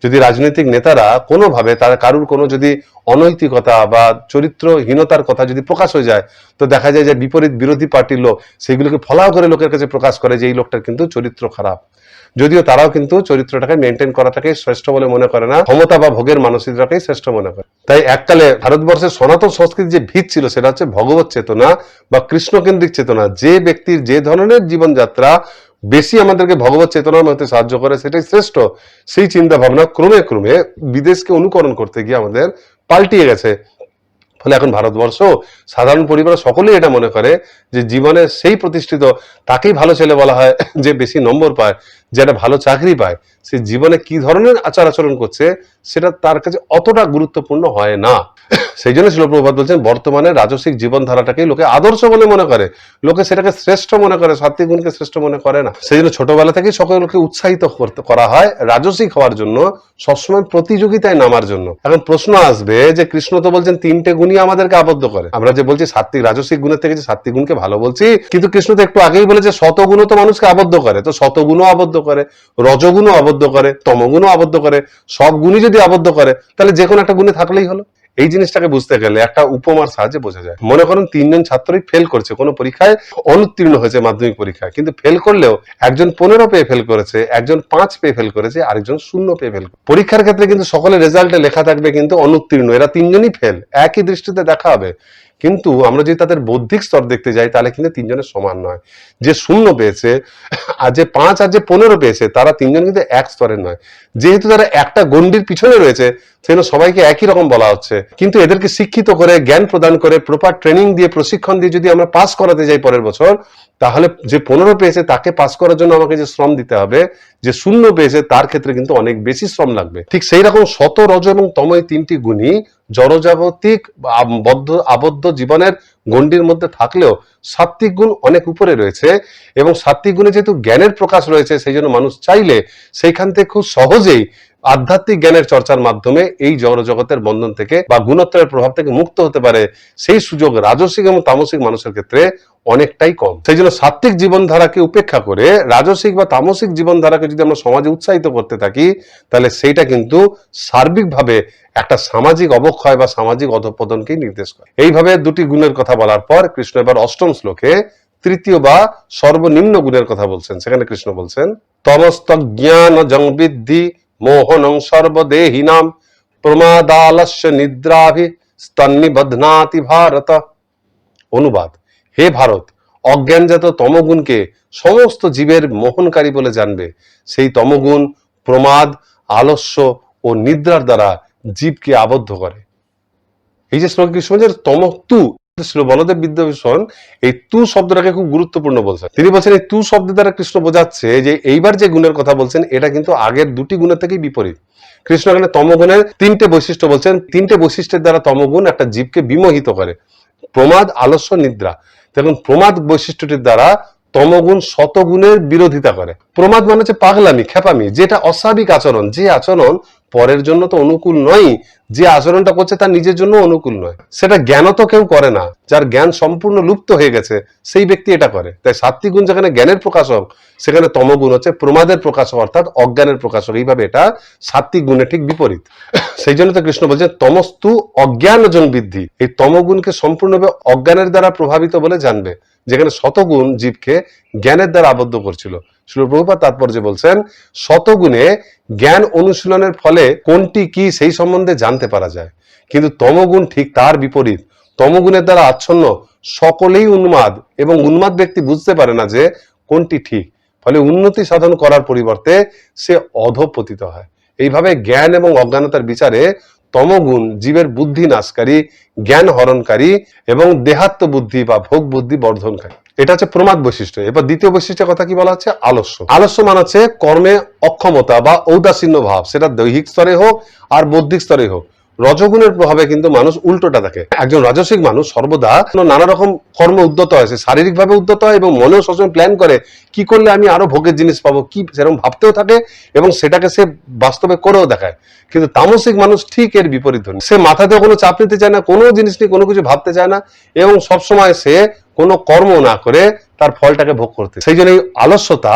যদি রাজনৈতিক নেতারা কোনোভাবে তারা কারুর কোনো যদি অনৈতিকতা বা চরিত্রহীনতার কথা যদি প্রকাশ হয়ে যায়, তো দেখা যায় যে বিপরীত বিরোধী পার্টির লোক সেগুলোকে ফলাও করে লোকের কাছে প্রকাশ করে যে এই লোকটার কিন্তু চরিত্র খারাপ, যদিও তারাও কিন্তু চরিত্রটাকে মেনটেন করাটাকে শ্রেষ্ঠ বলে মনে করে না, ক্ষমতা বা ভোগের মানসিকতাকেই শ্রেষ্ঠ মনে করে। তাই এককালে ভারতবর্ষের সনাতন সংস্কৃতির যে ভিত ছিল সেটা হচ্ছে ভগবত চেতনা বা কৃষ্ণকেন্দ্রিক চেতনা। যে ব্যক্তির যে ধরনের জীবনযাত্রা বেশি আমাদেরকে ভগবত চেতনার মধ্যে সাহায্য করে, সেটাই শ্রেষ্ঠ। সেই চিন্তা ভাবনা ক্রমে ক্রমে বিদেশকে অনুকরণ করতে গিয়ে আমাদের পাল্টিয়ে গেছে। ফলে এখন ভারতবর্ষ সাধারণ পরিবার সকলেই এটা মনে করে যে জীবনে সেই প্রতিষ্ঠিত তাকেই ভালো ছেলে বলা হয় যে বেশি নম্বর পায়, যে একটা ভালো চাকরি পায়। সে জীবনে কি ধরনের আচার আচরণ করছে সেটা তার কাছে অতটা গুরুত্বপূর্ণ হয় না। সেই জন্য শিল প্রভুপাদ বলছেন বর্তমানে রাজসিক জীবনধারাটাকেই লোকে আদর্শ বলে মনে করে, লোকে সেটাকে শ্রেষ্ঠ মনে করে, সাত্ত্বিক গুণকে শ্রেষ্ঠ মনে করে না। সেই জন্য ছোটবেলা থেকেই সকলকে উৎসাহিত করা হয় রাজসিক হওয়ার জন্য, সবসময় প্রতিযোগিতায় নামার জন্য। এখন প্রশ্ন আসবে যে কৃষ্ণ তো বলছেন তিনটে গুণই আমাদেরকে আবদ্ধ করে। আমরা যে বলছি সাত্ত্বিক রাজসিক গুণের থেকে যে সাত্ত্বিক গুণকে ভালো বলছি, কিন্তু কৃষ্ণ তো একটু আগেই বলেছে শতগুণ তো মানুষকে আবদ্ধ করে, তো শতগুণও আবদ্ধ করে, রজগুণও আবদ্ধ করে, তমগুণও আবদ্ধ করে। সব গুণই যদি আবদ্ধ করে, তাহলে যে কোনো একটা গুণে থাকলেই হলো। এই জিনিসটাকে বুঝতে গেলে একটা উপমার সাহায্যে বোঝা যায়। মনে করেন তিনজন ছাত্রই ফেল করছে, কোনো পরীক্ষায় অনুত্তীর্ণ হয়েছে মাধ্যমিক পরীক্ষায়, কিন্তু ফেল করলেও একজন 15 পেয়ে ফেল করেছে, একজন 5 পেয়ে ফেল করেছে, আরেকজন 0 পেয়ে ফেল করেছে। পরীক্ষার ক্ষেত্রে কিন্তু সকলের রেজাল্টে লেখা থাকবে কিন্তু অনুত্তীর্ণ, এরা তিনজনই ফেল, একই দৃষ্টিতে দেখা হবে। কিন্তু আমরা যদি তাদের বৌদ্ধিক স্তর দেখতে যাই, তাহলে কিন্তু তিনজনের সমান নয়। যে 0 পেয়েছে আর যে 5 আর যে 15 পেয়েছে, তারা তিনজন কিন্তু এক স্তরের নয়। যেহেতু তারা একটা গণ্ডির পিছনে রয়েছে, সেজন্য সবাইকে একই রকম বলা হচ্ছে। কিন্তু এদেরকে শিক্ষিত করে, জ্ঞান প্রদান করে, প্রপার ট্রেনিং দিয়ে, প্রশিক্ষণ দিয়ে যদি আমরা পাস করাতে যাই পরের বছর, তাহলে যে 15 পেয়েছে তাকে পাস করার জন্য আমাকে যে শ্রম দিতে হবে, যে 0 পেয়েছে তার ক্ষেত্রে কিন্তু অনেক বেশি শ্রম লাগবে। ঠিক সেই রকম শত, রজ এবং তম এই তিনটি গুণই জড়জাগতিক আবদ্ধ জীবনের গণ্ডির মধ্যে থাকলেও সাত্ত্বিক গুণ অনেক উপরে রয়েছে। এবং সাত্ত্বিক গুণে যেহেতু জ্ঞানের প্রকাশ রয়েছে, সেই জন্য মানুষ চাইলে সেইখান থেকে খুব সহজেই আধ্যাত্মিক জ্ঞানের চর্চার মাধ্যমে এই জগতের বন্ধন থেকে বা গুণোত্তরের প্রভাব থেকে মুক্ত হতে পারে। সেই সুযোগ রাজসিক এবং তামসিক মানুষের ক্ষেত্রে অনেকটাই কম। সেই জন্য সাত্ত্বিক জীবনধারাকে উপেক্ষা করে রাজসিক বা তামসিক জীবনধারাকে যদি আমরা সমাজে উৎসাহিত করতে থাকি, তাহলে সেইটা কিন্তু সার্বিকভাবে একটা সামাজিক অবক্ষয় বা সামাজিক অধঃপতনকেই নির্দেশ করে। এইভাবে দুটি গুণের কথা বলার পর কৃষ্ণ এবার অষ্টম শ্লোকে তৃতীয় বা সর্বনিম্ন গুণের কথা বলছেন। সেখানে কৃষ্ণ বলছেন তমস্ত জ্ঞান জংবিদ্ধি মোহনং সর্বদেহিনাম প্রমাদালস্য নিদ্রাভি স্তন্নিবধ্নাতি ভারত। অনুবাদ: হে ভারত, অজ্ঞানজাত তমগুণকে সমস্ত জীবের মোহনকারী বলে জানবে। সেই তমগুণ প্রমাদ, আলস্য ও নিদ্রার দ্বারা জীবকে আবদ্ধ করে। এই যে শ্লোক কৃষ্ণ যে তমতু, বলদেব বিদ্যাভূষণ এই তু শব্দটাকে খুব গুরুত্বপূর্ণ বলছেন। তিনি বলছেন এই তু শব্দ দ্বারা কৃষ্ণ বোঝাচ্ছে যে এইবার যে গুণের কথা বলছেন এটা কিন্তু আগের দুটি গুণের থেকেই বিপরীত। কৃষ্ণ এখানে তমগুণের 3টে বৈশিষ্ট্য বলছেন। 3টে বৈশিষ্ট্যের দ্বারা তমগুণ একটা জীবকে বিমোহিত করে: প্রমাদ, আলস্য, নিদ্রা। দেখুন, প্রমাদ বৈশিষ্ট্যটির দ্বারা তমগুণ শতগুণের বিরোধিতা করে। প্রমাদ মানে হচ্ছে পাগলামি, খেপামি, যেটা অস্বাভাবিক আচরণ, যে আচরণ পরের জন্য তো অনুকূল নয়, যে আচরণটা করছে তার নিজের জন্য অনুকূল নয়। সেটা জ্ঞানও তো কেউ করে না, যার জ্ঞান সম্পূর্ণ লুপ্ত হয়ে গেছে সেই ব্যক্তি এটা করে। তাই সাত্বিক গুণ যেখানে জ্ঞানের প্রকাশক, সেখানে তমগুণ হচ্ছে প্রমাদের প্রকাশক, অর্থাৎ অজ্ঞানের প্রকাশক। এইভাবে এটা সাত্বিক গুণের ঠিক বিপরীত। সেই জন্য তো কৃষ্ণ বলছেন তমস্তু অজ্ঞানজন বৃদ্ধি। এই তমগুণকে সম্পূর্ণভাবে অজ্ঞানের দ্বারা প্রভাবিত বলে জানবে, যেখানে শতগুণ জীবকে জ্ঞানের দ্বারা আবদ্ধ করছিল। শ্রীল প্রভুপাদ তাৎপর্যে বলছেন শতগুণে জ্ঞান অনুশীলনের ফলে কোনটি কি সেই সম্বন্ধে জানতে পারা যায়, কিন্তু তমগুণ ঠিক তার বিপরীত। তমগুণের দ্বারা আচ্ছন্ন সকলেই উন্মাদ, এবং উন্মাদ ব্যক্তি বুঝতে পারে না যে কোনটি ঠিক, ফলে উন্নতি সাধন করার পরিবর্তে সে অধঃপতিত হয়। এইভাবে জ্ঞান এবং অজ্ঞানতার বিচারে তমগুণ জীবের বুদ্ধি নাশকারী, জ্ঞান হরণকারী এবং দেহাত্ম বুদ্ধি বা ভোগ বুদ্ধি বর্ধনকারী। এটা হচ্ছে প্রমাদ বৈশিষ্ট্য। এবার দ্বিতীয় বৈশিষ্ট্যের কথা কি বলা হচ্ছে? আলস্য। আলস্য মানে হচ্ছে কর্মে অক্ষমতা বা ঔদাসীন্য ভাব, সেটা দৈহিক স্তরে হোক আর বৌদ্ধিক স্তরে হোক। রজগুণের প্রভাবে কিন্তু মানুষ উল্টোটা থাকে। একজন রাজসিক মানুষ সর্বদা নানা রকম কর্ম উদ্যত হয়, সে শারীরিক ভাবে উদ্যত হয় এবং মনেও সবসময় প্ল্যান করে কি করলে আমি আরো ভোগের জিনিস পাবো, কি সেরকম ভাবতেও থাকে এবং সেটাকে সে বাস্তবে করেও দেখায়। কিন্তু তামসিক মানুষ ঠিক এর বিপরীত ধর্মী। সে মাথাতে কোনো চাপ নিতে চায় না, কোনো জিনিস নিয়ে কোনো কিছু ভাবতে চায় না, এবং সবসময় সে কোনো কর্ম না করে তার ফলটাকে ভোগ করতে। সেই জন্য এই আলস্যতা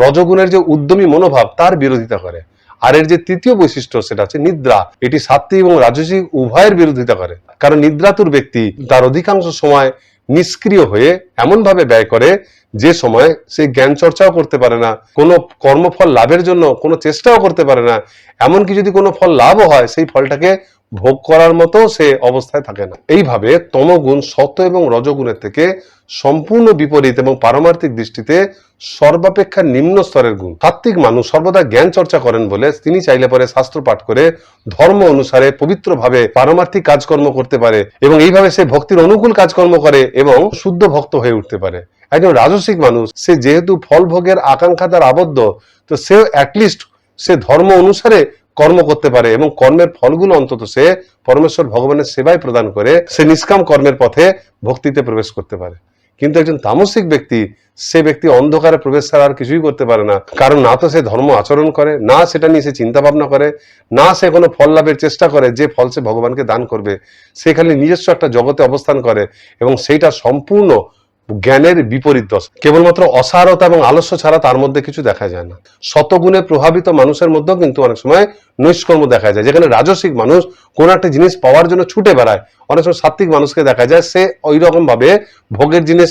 রজগুণের যে উদ্যমী মনোভাব তার বিরোধিতা করে। আর এর যে তৃতীয় বৈশিষ্ট্য সেটা হচ্ছে নিদ্রা। এটি সাত্ত্বিক এবং রাজসিক উভয়ের বিরোধিতা করে। কারণ নিদ্রাতুর ব্যক্তি তার অধিকাংশ সময় নিষ্ক্রিয় হয়ে এমন ভাবে ব্যয় করে যে সময় সে জ্ঞান চর্চাও করতে পারে না, কোনো কর্মফল লাভের জন্য কোনো চেষ্টাও করতে পারে না, এমনকি যদি কোনো ফল লাভও হয় সেই ফলটাকে ভোগ করার মতো সে অবস্থায় থাকে না। এইভাবে তমগুণ সত্য এবং রজগুণের থেকে সম্পূর্ণ বিপরীত এবং পারমার্থিক দৃষ্টিতে সর্বাপেক্ষা নিম্ন স্তরের গুণ। সাত্ত্বিক মানুষ সর্বদা জ্ঞান চর্চা করেন বলে তিনি চাইলে পরে শাস্ত্র পাঠ করে ধর্ম অনুসারে পবিত্রভাবে পারমার্থিক কাজকর্ম করতে পারে, এবং এইভাবে সে ভক্তির অনুকূল কাজকর্ম করে এবং শুদ্ধ ভক্ত হয়ে উঠতে পারে। একজন রাজসিক মানুষ সে যেহেতু ফল ভোগের আকাঙ্ক্ষা দ্বারা আবদ্ধ, তো সে অ্যাটলিস্ট সে ধর্ম অনুসারে কর্ম করতে পারে এবং কর্মের ফলগুলো অন্তত সে পরমেশ্বর ভগবানের সেবায় প্রদান করে সে নিষ্কাম কর্মের পথে ভক্তিতে প্রবেশ করতে পারে। কিন্তু একজন তামসিক ব্যক্তি, সে ব্যক্তি অন্ধকারে প্রবেশ ছাড়া আর কিছুই করতে পারে না। কারণ না তো সে ধর্ম আচরণ করে, না সেটা নিয়ে সে চিন্তা ভাবনা করে, না সে কোনো ফল লাভের চেষ্টা করে যে ফল সে ভগবানকে দান করবে। সে খালি নিজস্ব একটা জগতে অবস্থান করে এবং সেইটা সম্পূর্ণ জ্ঞানের বিপরীত দশা। কেবলমাত্র অসারতা এবং আলস্য ছাড়া তার মধ্যে কিছু দেখা যায় না। শতগুণে প্রভাবিত মানুষের মধ্যেও কিন্তু অনেক সময় নৈষ্কর্ম দেখা যায়। যেখানে রাজসিক মানুষ কোন একটা জিনিস পাওয়ার জন্য ছুটে বেড়ায়, অনেক সময় সাত্ত্বিক মানুষকে দেখা যায় সে ওই রকম ভাবে ভোগের জিনিস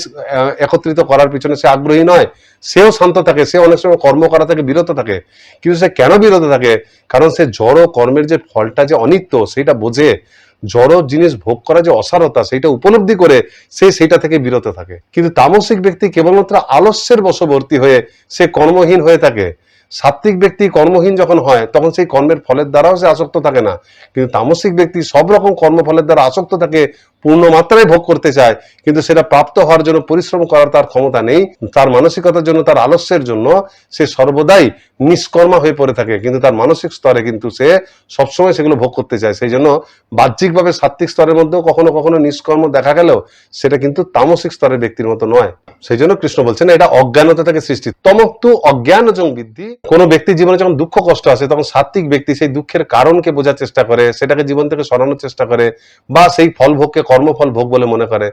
একত্রিত করার পিছনে সে আগ্রহী নয়, সেও শান্ত থাকে, সে অনেক সময় কর্ম করা থেকে বিরত থাকে। কিন্তু সে কেন বিরত থাকে? কারণ সে জড় কর্মের যে ফলটা যে অনিত্য সেটা বোঝে, জড় জিনিস ভোগ করা যে অসারতা সেটা উপলব্ধি করে সে সেটা থেকে বিরত থাকে। কিন্তু তামসিক ব্যক্তি কেবলমাত্র আলস্যের বশবর্তী হয়ে সে কর্মহীন হয়ে থাকে। সাত্ত্বিক ব্যক্তি কর্মহীন যখন হয় তখন সেই কর্মের ফলের দ্বারাও সে আসক্ত থাকে না, কিন্তু তামসিক ব্যক্তি সব রকম কর্মফলের দ্বারা আসক্ত থাকে, পূর্ণ মাত্রায় ভোগ করতে চায়, কিন্তু সেটা প্রাপ্ত হওয়ার জন্য পরিশ্রম করার তার ক্ষমতা নেই। তার মানসিকতার জন্য, তার আলস্যের জন্য সে সর্বদাই নিষ্কর্মা হয়ে পড়ে থাকে, কিন্তু তার মানসিক স্তরে কিন্তু সে সবসময় সেগুলো ভোগ করতে চায়। সেই জন্য বাহ্যিকভাবে সাত্ত্বিক স্তরের মধ্যেও কখনো কখনো নিষ্কর্ম দেখা গেলেও সেটা কিন্তু তামসিক স্তরের ব্যক্তির মতো নয়। সেই জন্য কৃষ্ণ বলছেন এটা অজ্ঞানতা থেকে সৃষ্টি। তমস্তু অজ্ঞানজং বৃদ্ধি। কোনো ব্যক্তির জীবনে যখন দুঃখ কষ্ট আসে তখন সাত্ত্বিক ব্যক্তি সেই দুঃখের কারণকে বোঝার চেষ্টা করে, সেটাকে জীবন থেকে সরানোর চেষ্টা করে, বা সেই ফল ভোগকে কর্মফল ভোগ বলে মনে করে।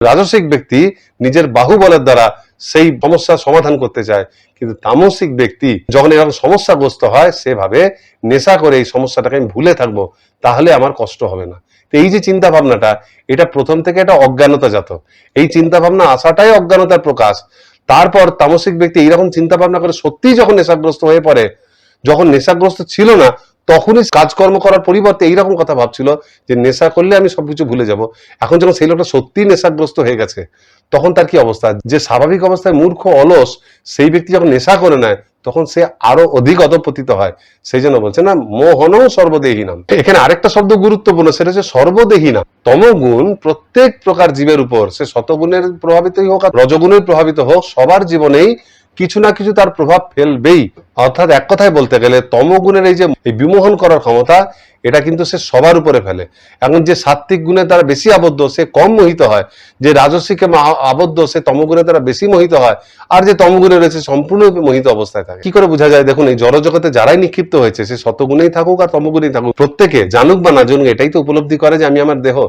রাজসিক ব্যক্তি নিজের বাহুবলের দ্বারা সেই সমস্যার সমাধান করতে চায়, কিন্তু তামসিক ব্যক্তি যখন এরকম সমস্যাগ্রস্ত হয় সে ভাবে নেশা করে এই সমস্যাটাকে আমি ভুলে থাকবো, তাহলে আমার কষ্ট হবে না। তো এই যে চিন্তা ভাবনাটা, এটা প্রথম থেকে এটা অজ্ঞানতা জাত। এই চিন্তা ভাবনা আসাটাই অজ্ঞানতার প্রকাশ। তারপর তামসিক ব্যক্তি এইরকম চিন্তা ভাবনা করে সত্যিই যখন নেশাগ্রস্ত হয়ে পড়ে, যখন নেশাগ্রস্ত ছিল না তখনই কাজকর্ম করার পরিবর্তে এইরকম কথা ভাবছিল যে নেশা করলে আমি সবকিছু ভুলে যাব। এখন যখন সেই লোকটা সত্যিই নেশাগ্রস্ত হয়ে গেছে তখন তার কি অবস্থা? যে স্বাভাবিক অবস্থায় মূর্খ অলস সেই ব্যক্তি যখন নেশা করে নেয় তখন সে আরো অধিক অধঃপতিত হয়। সেই জন্য বলছে না মোহনও সর্বদেহীনাম। এখানে আরেকটা শব্দ গুরুত্বপূর্ণ, সেটা হচ্ছে সর্বদেহীনাম। তমগুণ প্রত্যেক প্রকার জীবের উপর, সে শতগুণের প্রভাবিতই হোক আর রজগুণের প্রভাবিত হোক, সবার জীবনেই কিছু না কিছু তার প্রভাব ফেলবেই। অর্থাৎ এক কথায় বলতে গেলে তমগুণের এই যে বিমোহন করার ক্ষমতা, এটা কিন্তু সে সবার উপরে ফেলে। এখন যে সাত্ত্বিক গুণে দ্বারা বেশি আবদ্ধ সে কম মোহিত হয়, যে রাজসিকে আবদ্ধ সে তমগুণের দ্বারা বেশি মোহিত হয়, আর যে তমগুণে রয়েছে সম্পূর্ণ মোহিত অবস্থায় থাকে। কি করে বোঝা যায়? দেখুন, এই জড়জগতে যারাই নিক্ষিপ্ত হয়েছে, সে শতগুণেই থাকুক আর তমগুণেই থাকুক, প্রত্যেকে জানুক বা না জানুক এটাই তো উপলব্ধি করে যে আমি আমার দেহ,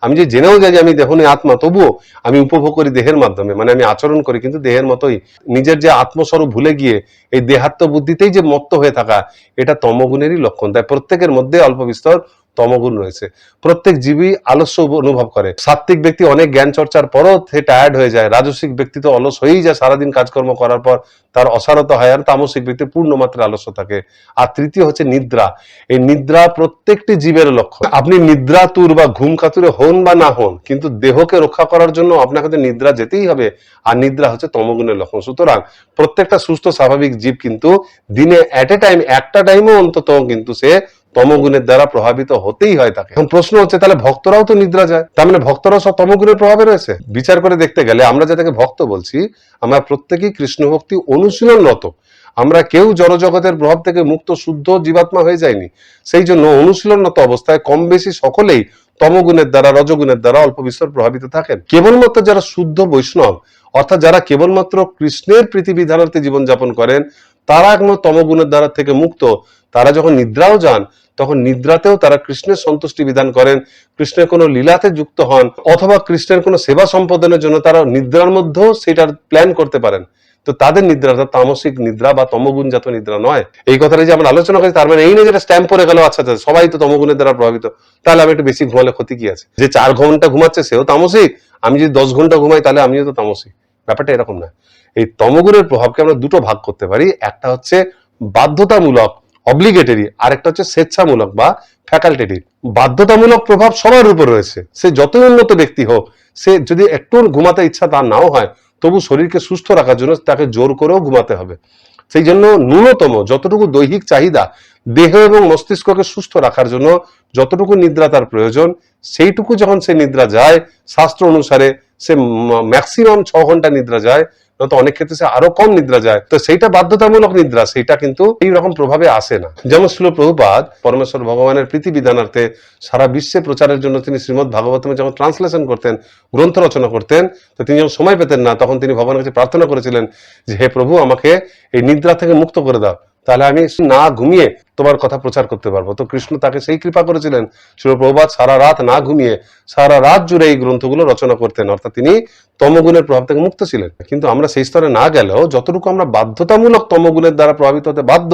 আমি যে জেনেও যাই যে আমি দেহ নেই আত্মা, তবুও আমি উপভোগ করি দেহের মাধ্যমে, মানে আমি আচরণ করি কিন্তু দেহের মতোই। নিজের যে আত্মস্বরূপ ভুলে গিয়ে এই দেহাত্ম বুদ্ধিতেই যে মত্ত হয়ে থাকা, এটা তমগুণেরই লক্ষণ। তাই প্রত্যেকের মধ্যে অল্প বিস্তর তমগুণ রয়েছে। প্রত্যেক জীবী আলস্য অনুভব করে। সাত্ত্বিক ব্যক্তি অনেক জ্ঞান চর্চার পরও সে টায়ার্ড হয়ে যায়, রাজসিক ব্যক্তি তো অলস হয়েই যায়, সারাদিন কাজকর্ম করার পর তার অসারতা হয়, আর তামসিক ব্যক্তি পূর্ণ মাত্রায় আলস্য থাকে। আর তৃতীয় হচ্ছে নিদ্রা। এই নিদ্রা প্রত্যেকটি জীবের লক্ষ্য। আপনি নিদ্রাতুর বা ঘুম কাতুরে হন বা না হন, কিন্তু দেহকে রক্ষা করার জন্য আপনাকে তো নিদ্রা যেতেই হবে, আর নিদ্রা হচ্ছে তমগুণের লক্ষণ। সুতরাং প্রত্যেকটা সুস্থ স্বাভাবিক জীব কিন্তু দিনে এট এ টাইম, একটা টাইমও অন্তত কিন্তু সে তমগুণের দ্বারা প্রভাবিত হতেই হয় তাকে। এখন প্রশ্ন হচ্ছে, তাহলে ভক্তরাও তো নিদ্রা যায়, তার মানে ভক্তরাও সব তমগুণের প্রভাবে রয়েছে? বিচার করে দেখতে গেলে আমরা যাদেরকে ভক্ত বলছি, আমরা প্রত্যেকেই কৃষ্ণ ভক্তি অনুশীলনরত। আমরা কেউ জড়জগতের প্রভাব থেকে মুক্ত শুদ্ধ জীবাত্মা হয়ে যায়নি। সেই জন্য অনুশীলনরত অবস্থায় কম বেশি সকলেই তমগুণের দ্বারা, রজগুণের দ্বারা অল্প বিস্তর প্রভাবিত থাকেন। কেবলমাত্র যারা শুদ্ধ বৈষ্ণব, অর্থাৎ যারা কেবলমাত্র কৃষ্ণের প্রীতিবিধানার্থে জীবনযাপন করেন, তারা একমাত্র তমগুণের দ্বারা থেকে মুক্ত। তারা যখন নিদ্রাও যান, তখন নিদ্রাতেও তারা কৃষ্ণের সন্তুষ্টি বিধান করেন, কৃষ্ণের কোনো লীলাতে যুক্ত হন, অথবা কৃষ্ণের কোনো সেবা সম্পাদনের জন্য তারা নিদ্রার মধ্যেও সেটার প্ল্যান করতে পারেন। তো তাদের নিদ্রা তামসিক নিদ্রা বা তমগুণজাত নিদ্রা নয়। এই কথাটা যে আমরা আলোচনা করি, তার মানে এই নয় যেটা স্ট্যাম্প পরে গেল আচ্ছা আচ্ছা সবাই তো তমগুণের দ্বারা প্রভাবিত, তাহলে আমি একটু বেশি ঘুমালে ক্ষতি কি আছে? যে 4 ঘন্টা ঘুমাচ্ছে সেও তামসিক, আমি যদি 10 ঘন্টা ঘুমাই তাহলে আমিও তো তামসিক। ব্যাপারটা এরকম না। এই তমগুণের প্রভাবকে আমরা দুটো ভাগ করতে পারি। একটা হচ্ছে বাধ্যতামূলক, অব্লিগেটরি, আর একটা হচ্ছে স্বেচ্ছামূলক বা ফ্যাকাল্টেটিভ। বাধ্যতামূলক প্রভাব সবার উপর রয়েছে। সে যতই উন্নত ব্যক্তি হোক, সে যদি একটু ঘুমাতে ইচ্ছা তার নাও হয়, তবু শরীরকে সুস্থ রাখার জন্য তাকে জোর করেও ঘুমাতে হবে। সেই জন্য ন্যূনতম যতটুকু দৈহিক চাহিদা, দেহ এবং মস্তিষ্ককে সুস্থ রাখার জন্য যতটুকু নিদ্রা তার প্রয়োজন, সেইটুকু যখন সে নিদ্রা যায়, শাস্ত্র অনুসারে সে ম্যাক্সিমাম 6 ঘন্টা নিদ্রা যায়, নয়তো অনেক ক্ষেত্রে সে আরো কম নিদ্রা যায়। তো সেইটা বাধ্যতামূলক নিদ্রা, সেইটা কিন্তু এই রকম প্রভাবে আসে না। যেমন শ্রীল প্রভুপাদ পরমেশ্বর ভগবানের প্রীতি বিধানার্থে সারা বিশ্বে প্রচারের জন্য তিনি শ্রীমদ্ ভাগবতমে যখন ট্রান্সলেশন করতেন, গ্রন্থ রচনা করতেন, তো তিনি যখন সময় পেতেন না, তখন তিনি ভগবানের কাছে প্রার্থনা করেছিলেন যে হে প্রভু, আমাকে এই নিদ্রা থেকে মুক্ত করে দাও, তাহলে আমি না ঘুমিয়ে তোমার কথা প্রচার করতে পারবো। তো কৃষ্ণ তাকে সেই কৃপা করেছিলেন। শ্রীল প্রভুপাদ সারা রাত না ঘুমিয়ে সারা রাত জুড়ে এই গ্রন্থগুলো রচনা করতেন, অর্থাৎ তিনি তমগুণের প্রভাব থেকে মুক্ত ছিলেন। কিন্তু আমরা সেই স্তরে না গেলেও যতটুকু আমরা বাধ্যতামূলক তমগুণের দ্বারা প্রভাবিত হতে বাধ্য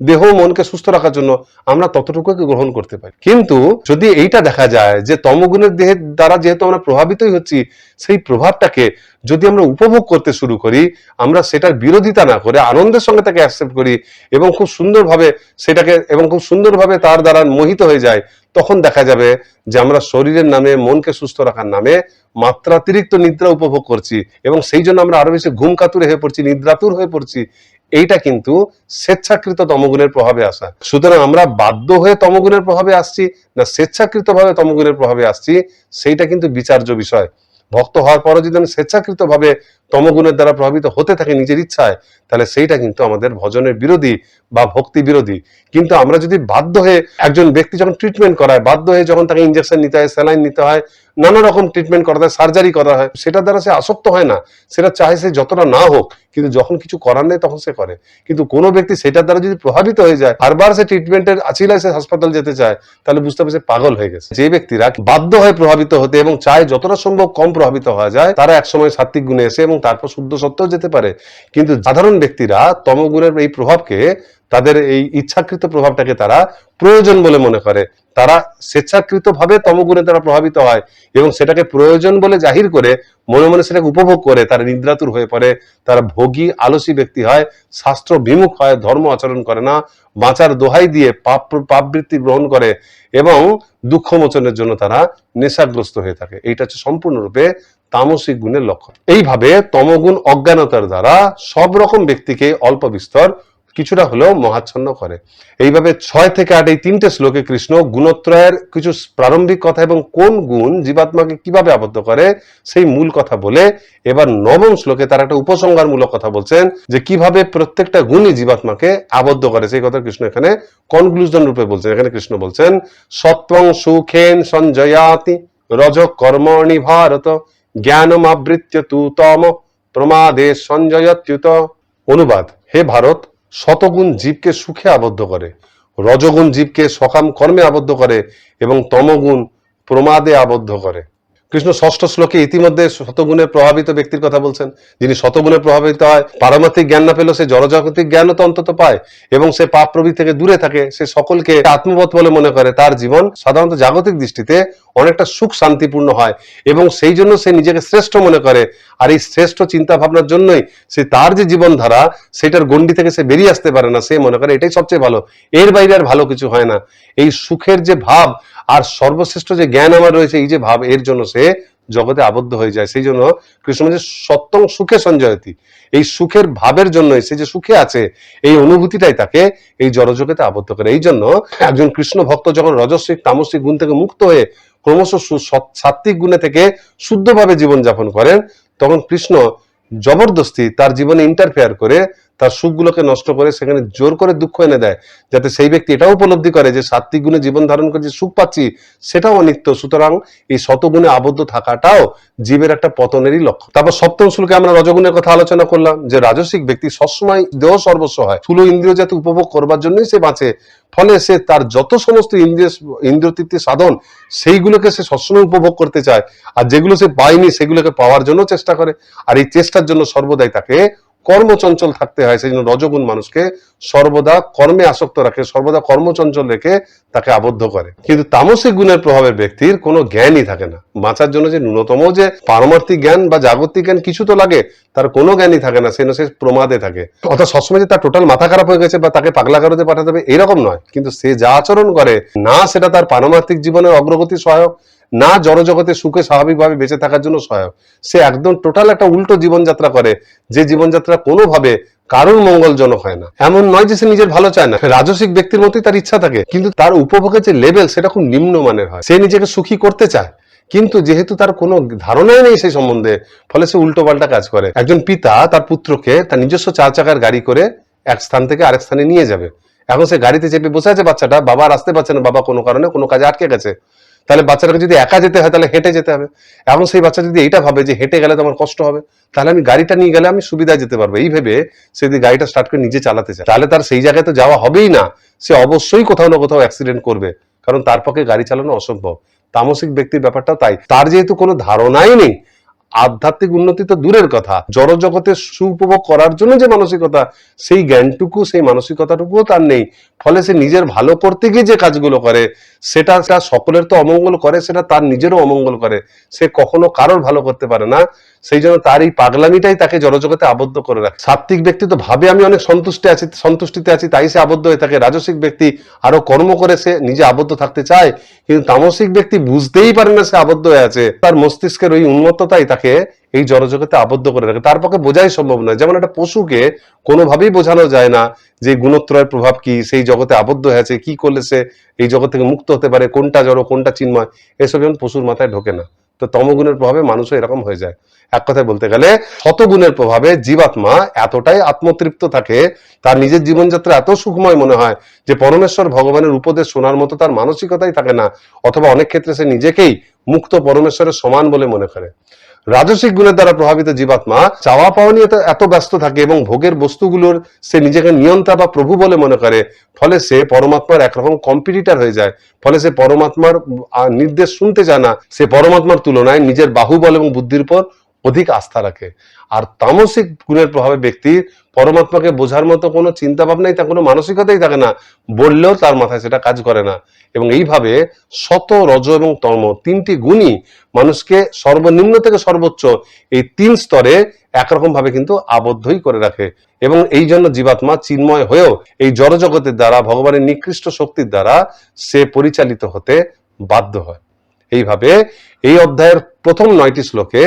দেহ মনকে সুস্থ রাখার জন্য, আমরা ততটুকু গ্রহণ করতে পারি। কিন্তু যদি এইটা দেখা যায় যে তমগুণের দেহের দ্বারা যেহেতু আমরা প্রভাবিতই হচ্ছি, সেই প্রভাবটাকে যদি আমরা উপভোগ করতে শুরু করি, আমরা সেটার বিরোধিতা না করে আনন্দের সঙ্গে তাকে অ্যাকসেপ্ট করি এবং খুব সুন্দরভাবে সেটাকে তার দ্বারা মোহিত হয়ে যায়, তখন দেখা যাবে যে আমরা শরীরের নামে, মনকে সুস্থ রাখার নামে মাত্রাতিরিক্ত নিদ্রা উপভোগ করছি, এবং সেই জন্য আমরা আরো বেশি ঘুম কাতুরে হয়ে পড়ছি, নিদ্রাতুর হয়ে পড়ছি। এইটা কিন্তু স্বেচ্ছাকৃত তমগুণের প্রভাবে আসা। সুতরাং আমরা বাধ্য হয়ে তমগুণের প্রভাবে আসছি না স্বেচ্ছাকৃত ভাবে তমগুণের প্রভাবে আসছি, সেইটা কিন্তু বিচার্য বিষয়। ভক্ত হওয়ার পরও যদি আমি স্বেচ্ছাকৃত ভাবে তমগুণের দ্বারা প্রভাবিত হতে থাকি নিজের ইচ্ছায়, তাহলে সেইটা কিন্তু আমাদের ভজনের বিরোধী বা ভক্তি বিরোধী। কিন্তু আমরা যদি বাধ্য হয়ে, একজন ব্যক্তি যখন ট্রিটমেন্ট করায়, বাধ্য হয়ে যখন তাকে ইঞ্জেকশন নিতে হয়, স্যালাইন নিতে হয়, নানা রকম ট্রিটমেন্ট করা হয়, সার্জারি করা হয়, সেটার দ্বারা সে আসক্ত হয় না। সেটা চাহে সে যতটা না হোক, কিন্তু যখন কিছু করার নেই তখন সে করে। কিন্তু কোনো ব্যক্তি সেটার দ্বারা যদি প্রভাবিত হয়ে যায়, বারবার সে ট্রিটমেন্টের আছিলায় সে হাসপাতাল যেতে চায়, তাহলে বুঝতে হবে সে পাগল হয়ে গেছে। যে ব্যক্তিরা বাধ্য হয় প্রভাবিত হতে এবং চায় যতটা সম্ভব কম প্রভাবিত হওয়া যায়, তারা একসময় সাত্ত্বিক গুণে এসে এবং তারপর শুদ্ধ সত্ত্বেও যেতে পারে। কিন্তু সাধারণ ব্যক্তিরা তমগুণের এই প্রভাবকে, তাদের এই ইচ্ছাকৃত প্রভাবটাকে তারা প্রয়োজন বলে মনে করে। তারা স্বেচ্ছাকৃত ভাবে তমগুণে তারা প্রভাবিত হয় এবং সেটাকে প্রয়োজন বলে জাহির করে মনে মনে সেটাকে উপভোগ করে, তারা নিদ্রাতুর হয়ে পড়ে, তারা ভোগী আলসী ব্যক্তি হয়, শাস্ত্র বিমুখ হয়, ধর্ম আচরণ করে না, বাঁচার দোহাই দিয়ে পাপবৃত্তি গ্রহণ করে এবং দুঃখ মোচনের জন্য তারা নেশাগ্রস্ত হয়ে থাকে। এইটা হচ্ছে সম্পূর্ণরূপে তামসিক গুণের লক্ষণ। এইভাবে তমগুণ অজ্ঞানতার দ্বারা সব রকম ব্যক্তিকে অল্প বিস্তর কিছুটা হলেও মহাচ্ছন্ন করে। এইভাবে 6 থেকে 8 এই 3টে শ্লোকে কৃষ্ণ গুণত্রয়ের কিছু প্রারম্ভিক কথা এবং কোন গুণ জীবাত্মাকে কিভাবে আবদ্ধ করে সেই মূল কথা বলে এবার 9ম শ্লোকে তার একটা উপসংহারমূলক কথা বলছেন যে কিভাবে প্রত্যেকটা গুণই জীবাত্মাকে আবদ্ধ করে, সেই কথা কৃষ্ণ এখানে কনক্লুশন রূপে বলছেন। এখানে কৃষ্ণ বলছেন সত্বং সুখেন সঞ্জয়াতি রজ কর্মণি ভারত জ্ঞানম আবৃত্য তু তম প্রমাদে সঞ্জয়ত্যুত। অনুবাদ: হে ভারত, শতগুণ জীবকে সুখে আবদ্ধ করে, রজগুণ জীবকে সকাম কর্মে আবদ্ধ করে এবং তমগুণ প্রমাদে আবদ্ধ করে। কৃষ্ণ 6ষ্ঠ শ্লোকে ইতিমধ্যে শতগুণে প্রভাবিত ব্যক্তির কথা বলছেন। যিনি শতগুণে প্রভাবিত হয়, পারমার্থিক জ্ঞান না পেলেও সে জড়জাগতিক জ্ঞানও তো অন্তত পায় এবং সে পাপ প্রবৃত্তি থেকে দূরে থাকে, সে সকলকে আত্মবোধ বলে মনে করে, তার জীবন সাধারণত জাগতিক দৃষ্টিতে অনেকটা সুখ শান্তিপূর্ণ হয় এবং সেই জন্য সে নিজেকে শ্রেষ্ঠ মনে করে। আর এই শ্রেষ্ঠ চিন্তা ভাবনার জন্যই সে তার যে জীবনধারা সেটার গণ্ডি থেকে সে বেরিয়ে আসতে পারে না। সে মনে করে এটাই সবচেয়ে ভালো, এর বাইরে আর ভালো কিছু হয় না। এই সুখের যে ভাব আর সর্বশ্রেষ্ঠ যে জ্ঞান আমার রয়েছে, এই যে ভাব, এর জন্য সে জগতে আবদ্ধ হয়ে যায়। সেই জন্য কৃষ্ণ বলছে সত্যং সুখে সঞ্জয়তি, এই সুখের ভাবের জন্যই সে যে সুখে আছে এই অনুভূতিটাই তাকে এই জড়জগতে আবদ্ধ করে। এই জন্য একজন কৃষ্ণ ভক্ত যখন রজস্বিক তামসিক গুণ থেকে মুক্ত হয়ে ক্রমশ সাত্বিক গুণে থেকে শুদ্ধভাবে জীবনযাপন করেন, তখন কৃষ্ণ জবরদস্তি তার জীবনে ইন্টারফেয়ার করে তার সুখগুলোকে নষ্ট করে সেখানে জোর করে দুঃখ এনে দেয়, যাতে সেই ব্যক্তি এটাও উপলব্ধি করে যে সাত্বিক গুণে জীবন ধারণ করে যে সুখ পাচ্ছি সেটাও অনিত্য। সুতরাং এই শতগুণে আবদ্ধ থাকাটাও জীবের একটা পতনেরই লক্ষ্য। তারপর 7ম শ্লোকে আমরা রজগুণের কথা আলোচনা করলাম যে রাজসিক ব্যক্তি সবসময় দেহ সর্বস্ব হয়, স্থূল ইন্দ্রিয় যাতে উপভোগ করবার জন্যই সে বাঁচে। ফলে সে তার যত সমস্ত ইন্দ্রিয় তৃপ্তির সাধন সেইগুলোকে সে সবসময় উপভোগ করতে চায়, আর যেগুলো সে পায়নি সেগুলোকে পাওয়ার জন্য চেষ্টা করে। আর এই চেষ্টার জন্য সর্বদাই তাকে কর্মচঞ্চল থাকতে হয়। সেই জন্য রজগুণ মানুষকে সর্বদা কর্মে আসক্ত রাখে, সর্বদা কর্মচঞ্চল রেখে তাকে আবদ্ধ করে। কিন্তু তামসিক গুণের প্রভাবে ব্যক্তির কোনো জ্ঞানই থাকে না। বাঁচার জন্য যে ন্যূনতম যে পারমার্থিক জ্ঞান বা জাগতিক জ্ঞান কিছু তো লাগে, তার কোনো জ্ঞানই থাকে না। সে প্রমাদে থাকে, অর্থাৎ সবসময় যে তার টোটাল মাথা খারাপ হয়ে গেছে বা তাকে পাগলা গারদে পাঠাতে হবে এরকম নয়, কিন্তু সে যা আচরণ করে না সেটা তার পারমার্থিক জীবনের অগ্রগতি সহায়ক, না জড়জগতে সুখে স্বাভাবিকভাবে বেঁচে থাকার জন্য সহায়ক। সে একদম টোটাল একটা উল্টো জীবনযাত্রা করে, যে জীবনযাত্রা কোনোভাবে কারোর মঙ্গলজনক হয় না। এমন নয় যে সে নিজের ভালো চায় না, রাজসিক ব্যক্তির মতোই তার ইচ্ছা থাকে, কিন্তু তার উপভোগের যে লেভেল সেটা খুব নিম্নমানের হয়। সে নিজেকে সুখী করতে চায়, কিন্তু যেহেতু তার কোনো ধারণাই নেই সেই সম্বন্ধে, ফলে সে উল্টো পাল্টা কাজ করে। একজন পিতা তার পুত্রকে তার নিজস্ব 4 চাকার গাড়ি করে এক স্থান থেকে আরেক স্থানে নিয়ে যাবে। এখন সে গাড়িতে চেপে বসে আছে, বাচ্চাটা, বাবা আর আসতে পারছে না, বাবা কোনো কারণে কোনো কাজে আটকে গেছে। তাহলে বাচ্চাটাকে যদি একা যেতে হয় তাহলে হেঁটে যেতে হবে। এখন সেই বাচ্চা যদি এইটা ভাবে যে হেঁটে গেলে তো আমার কষ্ট হবে, তাহলে আমি গাড়িটা নিয়ে গেলে আমি সুবিধায় যেতে পারবো, এই ভেবে সে যদি গাড়িটা স্টার্ট করে নিজে চালাতে চায়, তাহলে তার সেই জায়গায় তো যাওয়া হবেই না। সে অবশ্যই কোথাও না কোথাও অ্যাক্সিডেন্ট করবে, কারণ তার পক্ষে গাড়ি চালানো অসম্ভব। তামসিক ব্যক্তির ব্যাপারটাও তাই, তার যেহেতু কোনো ধারণাই নেই, আধ্যাত্মিক উন্নতি তো দূরের কথা, জড় জগতের সুপভোগ করার জন্য যে মানসিকতা, সেই জ্ঞানটুকু সেই মানসিকতাটুকুও তার নেই। ফলে সে নিজের ভালো করতে গিয়ে যে কাজগুলো করে সেটা সকলের তো অমঙ্গল করে, সেটা তার নিজেরও অমঙ্গল করে। সে কখনো কারোর ভালো করতে পারে না। সেই জন্য তার এই পাগলামিটাই তাকে জড়জগতে আবদ্ধ করে রাখে। সাত্ত্বিক ব্যক্তি তো ভাবে আমি অনেক সন্তুষ্টিতে আছি, তাই সে আবদ্ধ হয়ে থাকে। রাজসিক ব্যক্তি আরো কর্ম করে সে নিজে আবদ্ধ থাকতে চায়, কিন্তু তামসিক ব্যক্তি বুঝতেই পারে না সে আবদ্ধ হয়ে আছে। তার মস্তিষ্কের ওই উন্মত্ততাই তাকে এই জড়জগতে আবদ্ধ করে রাখে। তার পক্ষে বোঝাই সম্ভব নয়। যেমন একটা পশুকে কোনোভাবেই বোঝানো যায় না যে গুণত্রয়ের প্রভাব কি, সেই জগতে আবদ্ধ হয়ে আছে, কি করলে সে এই জগৎ থেকে মুক্ত হতে পারে, কোনটা জড় কোনটা চিন্ময়, এসব যেমন পশুর মাথায় ঢোকে না। তো তমগুণের প্রভাবে মানুষও এরকম হয়ে যায়। এক কথায় বলতে গেলে শতগুণের প্রভাবে জীবাত্মা এতটাই আত্মতৃপ্ত থাকে, তার নিজের জীবনযাত্রা এত সুখময় মনে হয় যে পরমেশ্বর ভগবানের উপদেশ শোনার মতো তার মানসিকতাই থাকে না, অথবা অনেক ক্ষেত্রে সে নিজেকেই মুক্ত পরমেশ্বরের সমান বলে মনে করে। রাজসিক গুণের দ্বারা প্রভাবিত জীবাত্মা চাওয়া পাওয়া নিয়ে এত ব্যস্ত থাকে এবং ভোগের বস্তুগুলোর সে নিজেকে নিয়ন্ত্রণ বা প্রভু বলে মনে করে। ফলে সে পরমাত্মার একরকম কম্পিটিটর হয়ে যায়। ফলে সে পরমাত্মার নির্দেশ শুনতে চায় না। সে পরমাত্মার তুলনায় নিজের বাহুবল এবং বুদ্ধির উপর অধিক আস্থা রাখে। আর তামসিক গুণের প্রভাবে ব্যক্তির পরমাত্মাকে বোঝার মতো কোনো চিন্তা ভাবনাই, তার কোনো মানসিকতাই থাকে না, বললেও তার মাথায় সেটা কাজ করে না। এবং এইভাবে শত, রজ এবং তম 3টি গুণই মানুষকে সর্বনিম্ন থেকে সর্বোচ্চ এই 3 স্তরে একরকম ভাবে কিন্তু আবদ্ধই করে রাখে। এবং এই জন্য জীবাত্মা চিন্ময় হয়েও এই জড়জগতের দ্বারা, ভগবানের নিকৃষ্ট শক্তির দ্বারা সে পরিচালিত হতে বাধ্য হয়। এইভাবে এই অধ্যায়ের প্রথম 9টি শ্লোকে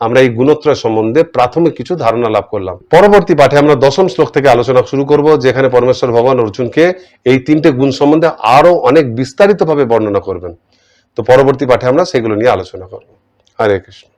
আমরা এই গুণত্রয় সম্বন্ধে প্রাথমিক কিছু ধারণা লাভ করলাম। পরবর্তী পাঠে আমরা 10ম শ্লোক থেকে আলোচনা শুরু করব, যেখানে পরমেশ্বর ভগবান অর্জুনকে এই 3টে গুণ সম্বন্ধে আরো অনেক বিস্তারিতভাবে বর্ণনা করবেন। তো পরবর্তী পাঠে আমরা সেগুলো নিয়ে আলোচনা করব। হরে কৃষ্ণ।